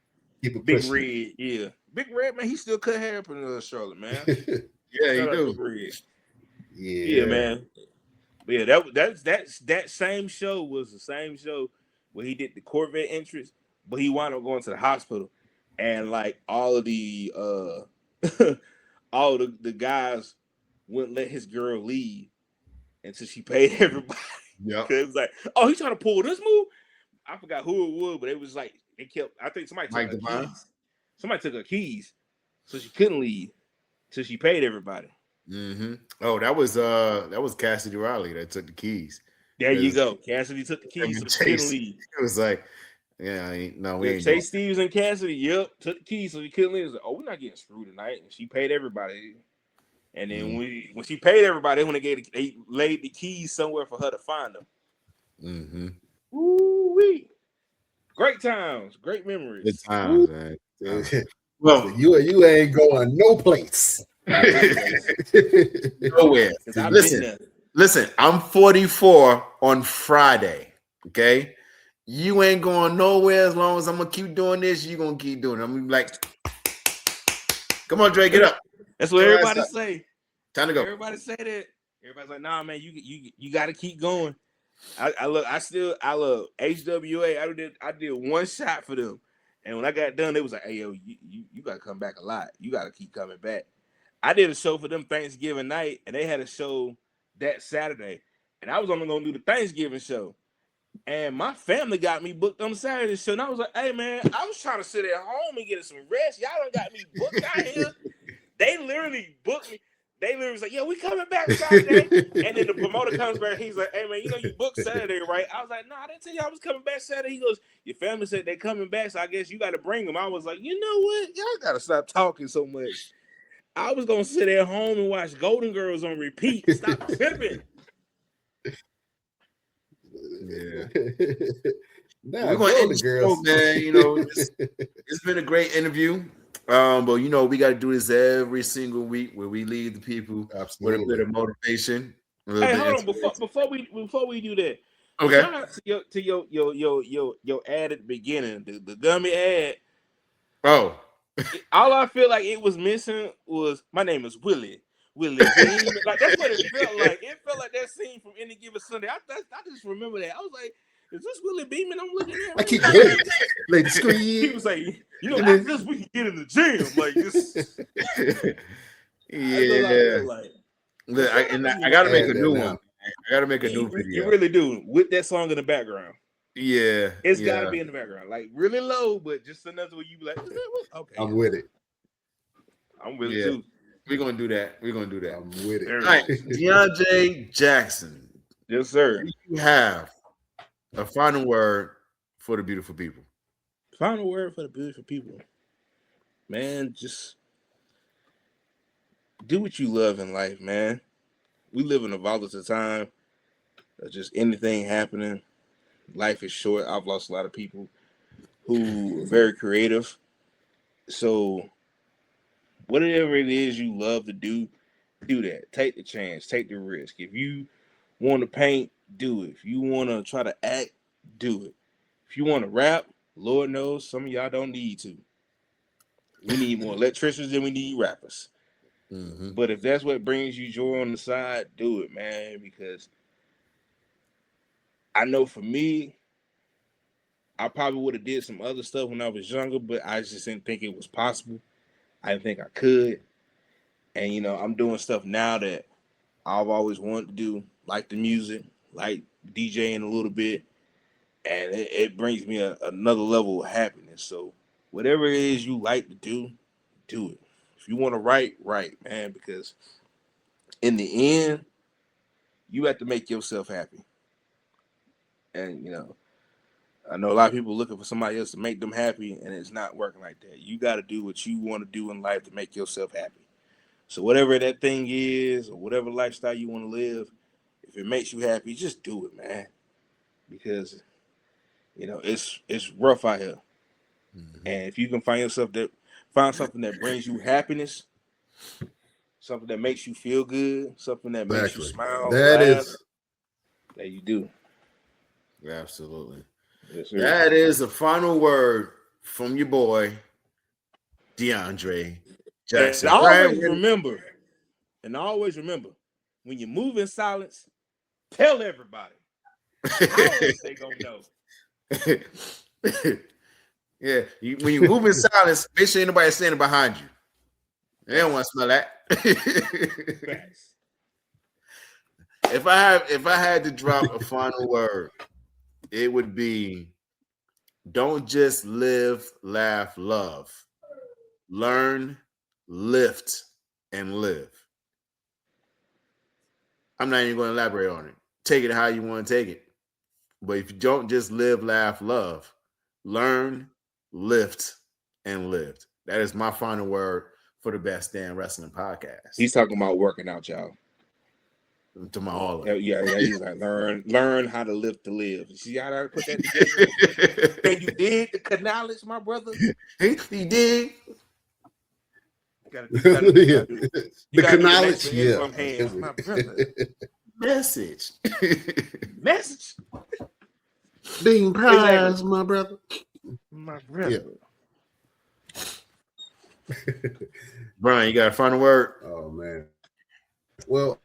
Keep it Big pushing. Red. Yeah. Big Red, man, he still cut hair up in Charlotte, man. Yeah, you Shout out do. Big Red. Yeah, Yeah, man. But yeah, that same show was the same show where he did the Corvette entrance, but he wound up going to the hospital, and like all of the all the guys wouldn't let his girl leave until she paid everybody. Yep. Cause it was like, oh, he's trying to pull this move. I forgot who it was, but it was like they kept. I think somebody took Mike her Devine? keys. Somebody took her keys, so she couldn't leave till she paid everybody. Mm-hmm. Oh, that was Cassidy Riley that took the keys. There you go. Cassidy took the keys, so she couldn't Chase. leave. It was like, yeah, we ain't doing Chase Stevens and Cassidy, yep, took the keys, so he couldn't leave. It was like, oh, we're not getting screwed tonight, and she paid everybody. And then when she paid everybody, when they laid the keys somewhere for her to find them. Mm-hmm. Woo-wee. Great times, great memories. Good times, man. Well, you ain't going no place. Nowhere. Listen, I'm 44 on Friday. Okay. You ain't going nowhere as long as I'm gonna keep doing this. You're gonna keep doing it. I'm gonna be like, come on, Dre, get up. That's what everybody say. Time to go. Everybody say that. Everybody's like, nah, man, you gotta keep going. I love HWA. I did one shot for them. And when I got done, it was like, hey, yo, you got to come back a lot. You got to keep coming back. I did a show for them Thanksgiving night, and they had a show that Saturday. And I was only going to do the Thanksgiving show. And my family got me booked on Saturday show. And I was like, hey, man, I was trying to sit at home and get some rest. Y'all done got me booked out here. They literally booked me. They literally was like, yeah, we coming back Saturday. And then the promoter comes back. He's like, hey, man, you know you booked Saturday, right? I was like, no, I didn't tell you I was coming back Saturday. He goes, your family said they're coming back, so I guess you got to bring them. I was like, you know what? Y'all got to stop talking so much. I was going to sit at home and watch Golden Girls on repeat. Stop tripping. Yeah. Nah, we're going to end the girls, show, man. You know, it's been a great interview. But you know, we got to do this every single week where we leave the people with a bit of motivation. Hey, hold on, before we do that. Okay. Shout out to your ad at the beginning, the gummy ad. Oh. All I feel like it was missing was my name is Willie. Willie Beam. Like that's what it felt like. It felt like that scene from Any Given Sunday. I just remember that. I was like, is this Willie Beeman I'm looking at? I keep going. Like the screen. He was like, you know, after this we can get in the gym. Like this. Yeah. I gotta make a new one. I gotta make a new video. You really do with that song in the background. Yeah. It's gotta be in the background. Like really low, but just enough where you be like, is that what? Okay. I'm with it. I'm with it too. We're gonna do that. I'm with it. All right, DeAndre Jackson. Yes, sir. You have a final word for the beautiful people. Final word for the beautiful people. Man, just do what you love in life, man. We live in a volatile time. Just anything happening. Life is short. I've lost a lot of people who are very creative. So whatever it is you love to do that. Take the chance. Take the risk. If you want to paint, do it. If you want to try to act, do it. If you want to rap, Lord knows some of y'all don't need to. We need more electricians than we need rappers. Mm-hmm. But if that's what brings you joy on the side, do it, man. Because I know for me, I probably would have did some other stuff when I was younger, but I just didn't think it was possible. I didn't think I could. And, you know, I'm doing stuff now that I've always wanted to do, like the music, like DJing a little bit. And it brings me another level of happiness. So whatever it is you like to do it. If you want to write, man, because in the end, you have to make yourself happy. And, you know, I know a lot of people looking for somebody else to make them happy, and it's not working like that. You got to do what you want to do in life to make yourself happy. So whatever that thing is, or whatever lifestyle you want to live, if it makes you happy, just do it, man. Because, you know, it's rough out here. Mm-hmm. And if you can find something that brings you happiness, something that makes you feel good, something that makes you smile, that you do. Absolutely. Yes, sir. That is the final word from your boy, DeAndre And Jackson. always remember, when you move in silence, tell everybody. How else they gonna know? Yeah, when you move in silence, make sure ain't nobody standing behind you. They don't want to smell that. Facts. If I had to drop a final word, it would be: don't just live, laugh, love. Learn, lift, and live. I'm not even going to elaborate on it. Take it how you want to take it. But if you don't just live, laugh, love, learn, lift, and live. That is my final word for the Best Damn Wrestling Podcast. He's talking about working out, y'all. To my all of it. Yeah. He's like, learn how to live to live. See how I put that together? And you did the canalics, my brother. He did. The canalics, hands, my brother. Message. Being prized, my brother. My brother. Yeah. Brian, you got a final word? Oh man. Well,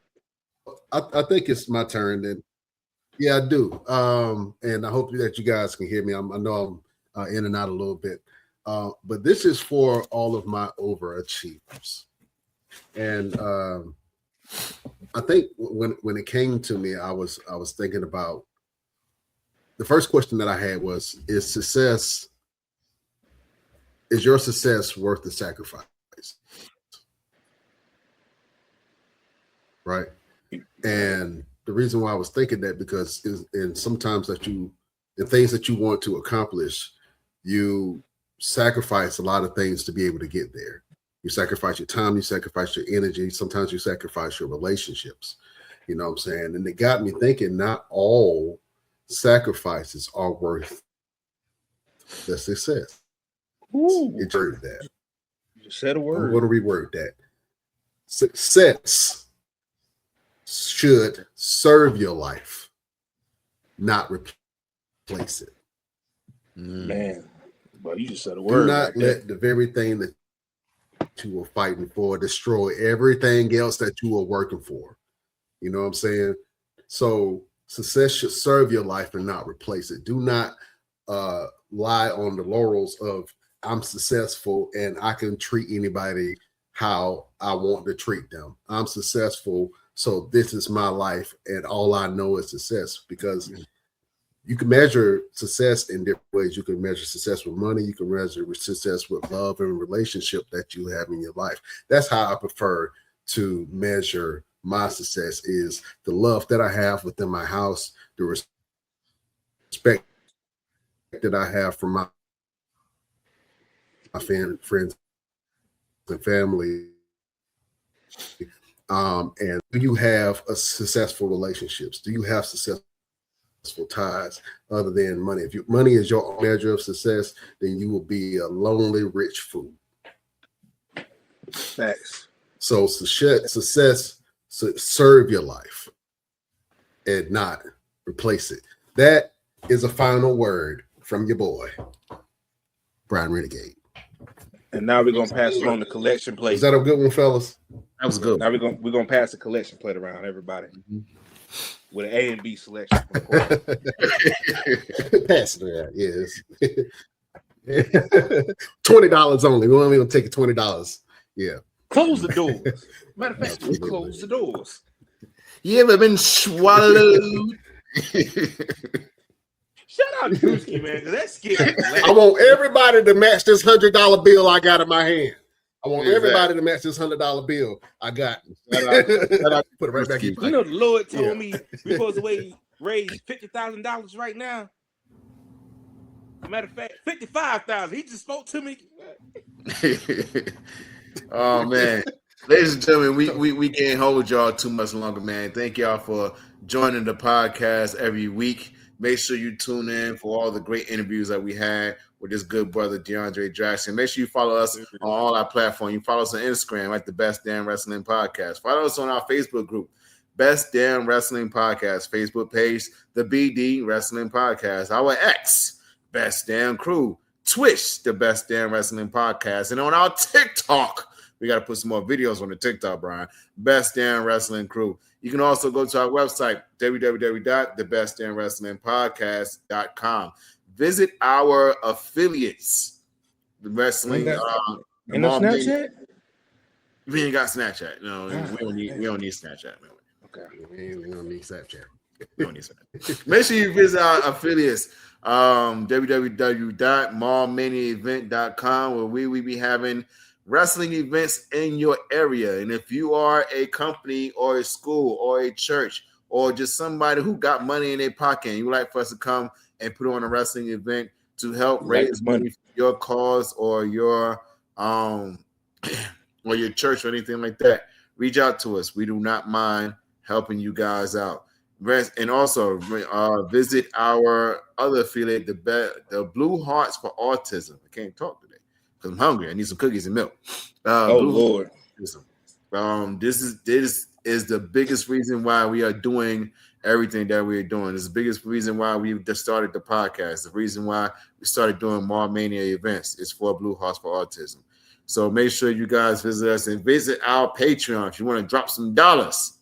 I think it's my turn then. Yeah, I do. And I hope that you guys can hear me. I know I'm in and out a little bit. But this is for all of my overachievers. And I think when it came to me, I was thinking about the first question that I had was, is your success worth the sacrifice? Right. And the reason why I was thinking that because sometimes in things that you want to accomplish, you sacrifice a lot of things to be able to get there. You sacrifice your time, you sacrifice your energy. Sometimes you sacrifice your relationships. You know what I'm saying? And it got me thinking, not all sacrifices are worth the success. It's heard that. You said a word. I'm going to reword that. Success should serve your life, not replace it. Man, but you just said a word. Do not let the very thing that you were fighting for destroy everything else that you were working for. You know what I'm saying? So success should serve your life and not replace it. Do not lie on the laurels of I'm successful and I can treat anybody how I want to treat them. I'm successful, so this is my life, and all I know is success. Because you can measure success in different ways. You can measure success with money. You can measure success with love and relationship that you have in your life. That's how I prefer to measure my success, is the love that I have within my house, the respect that I have from my friends and family. And do you have a successful relationships? Do you have successful ties other than money? If money is your measure of success, then you will be a lonely rich fool. Facts. So success serve your life and not replace it. That is a final word from your boy, Brian Renegade. And now we're gonna pass it on the collection plate. Is that a good one, fellas? That was good. Now we're gonna pass the collection plate around everybody with an A and B selection. Pass it around, yes. $20 only. We're only gonna take it $20. Yeah. Close the doors. Matter of fact, we close the doors. You ever been swallowed? Shout out Drewski, man, because that's scary. I want everybody to match this $100 bill I got in my hand. I want everybody to match this $100 bill I got. Put it right back in. You know, the Lord told me we're supposed to raise $50,000 right now. Matter of fact, $55,000. He just spoke to me. Oh man, ladies and gentlemen, we can't hold y'all too much longer, man. Thank y'all for joining the podcast every week. Make sure you tune in for all the great interviews that we had with this good brother DeAndre Jackson. Make sure you follow us on all our platforms. You follow us on Instagram at the Best Damn Wrestling Podcast. Follow us on our Facebook group, Best Damn Wrestling Podcast Facebook page, the BD Wrestling Podcast. Our X, Best Damn Crew, Twitch, the Best Damn Wrestling Podcast, and on our TikTok. We got to put some more videos on the TikTok, Brian. Best Damn Wrestling Crew. You can also go to our website, www.thebestdamnwrestlingpodcast.com. Visit our affiliates, the wrestling. And no Snapchat? We ain't got Snapchat. No, we don't need Snapchat. Man. Okay. We don't need Snapchat. We don't need Snapchat. Make sure you visit our affiliates, www.mallmaniaevent.com, where we will be having wrestling events in your area. And if you are a company or a school or a church or just somebody who got money in their pocket and you would like for us to come and put on a wrestling event to help raise money for your cause or your or your church or anything like that, reach out to us. We do not mind helping you guys out. And also visit our other affiliate, the Blue Hearts for Autism. I can't talk today because I'm hungry. I need some cookies and milk. Lord. This is the biggest reason why we are doing everything that we are doing. It's the biggest reason why we just started the podcast. The reason why we started doing Mall Mania events is for Blue Hearts for Autism. So make sure you guys visit us and visit our Patreon if you want to drop some dollars.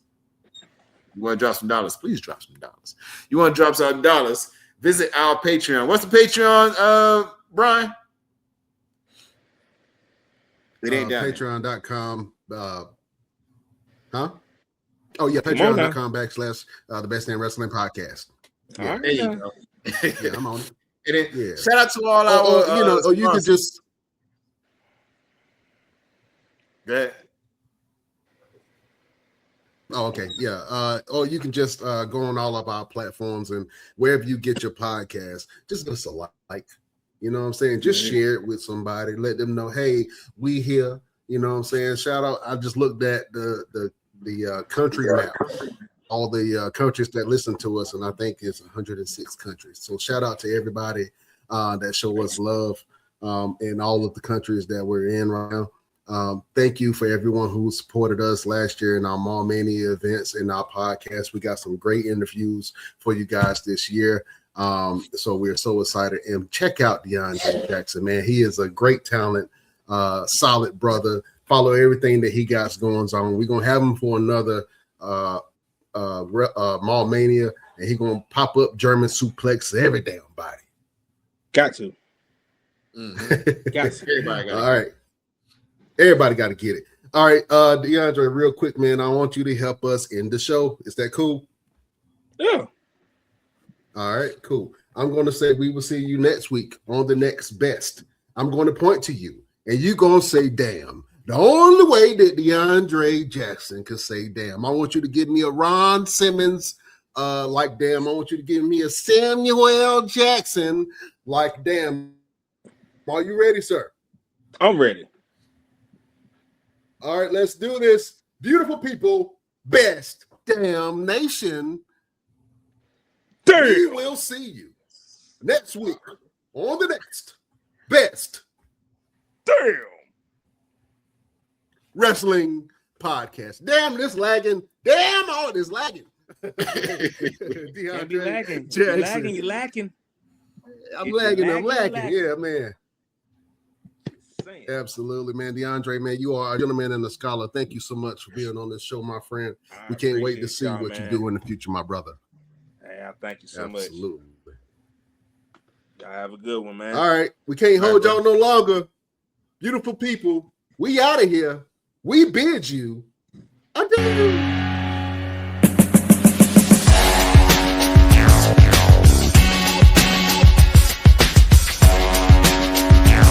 You want to drop some dollars? Please drop some dollars. You want to drop some dollars? Visit our Patreon. What's the Patreon, Brian? It ain't down. Patreon.com. Oh yeah, Patreon.com / the Best Damn Wrestling Podcast. Yeah, there you go. Yeah, I'm on it. Yeah. Shout out to all our you could just go ahead. Oh, okay. Yeah. Or you can just go on all of our platforms and wherever you get your podcast, just give us a like. You know what I'm saying? Just share it with somebody. Let them know, hey, we here. You know what I'm saying? Shout out. I just looked at the country map, all the countries that listen to us, and I think it's 106 countries. So shout out to everybody that show us love in all of the countries that we're in right now. Thank you for everyone who supported us last year in our Mall Mania events and our podcast. We got some great interviews for you guys this year. So we're so excited. And check out DeAndre Jackson, man. He is a great talent, solid brother. Follow everything that he got going on. We're gonna have him for another Mall Mania, and he's gonna pop up German suplex every damn body. Got to. Mm-hmm. Got to. Everybody got All right. Everybody got to get it. All right, DeAndre, real quick, man. I want you to help us end the show. Is that cool? Yeah. All right, cool. I'm going to say we will see you next week on the next best. I'm going to point to you, and you're going to say, damn. The only way that DeAndre Jackson can say, damn. I want you to give me a Ron Simmons like damn. I want you to give me a Samuel Jackson like damn. Are you ready, sir? I'm ready. All right, let's do this. Beautiful people, best damn nation. Damn. We will see you next week on the next best damn wrestling podcast. Damn, this lagging. Damn, all this lagging. DeAndre lagging. Jackson. You're lacking. I'm lagging. Yeah, man. Absolutely, man. DeAndre, man, you are a gentleman and a scholar. Thank you so much for being on this show, my friend. We can't wait to see what you do in the future, my brother. Hey, I thank you so much. Absolutely. Y'all have a good one, man. All right. We can't hold y'all no longer. Beautiful people, we out of here. We bid you adieu.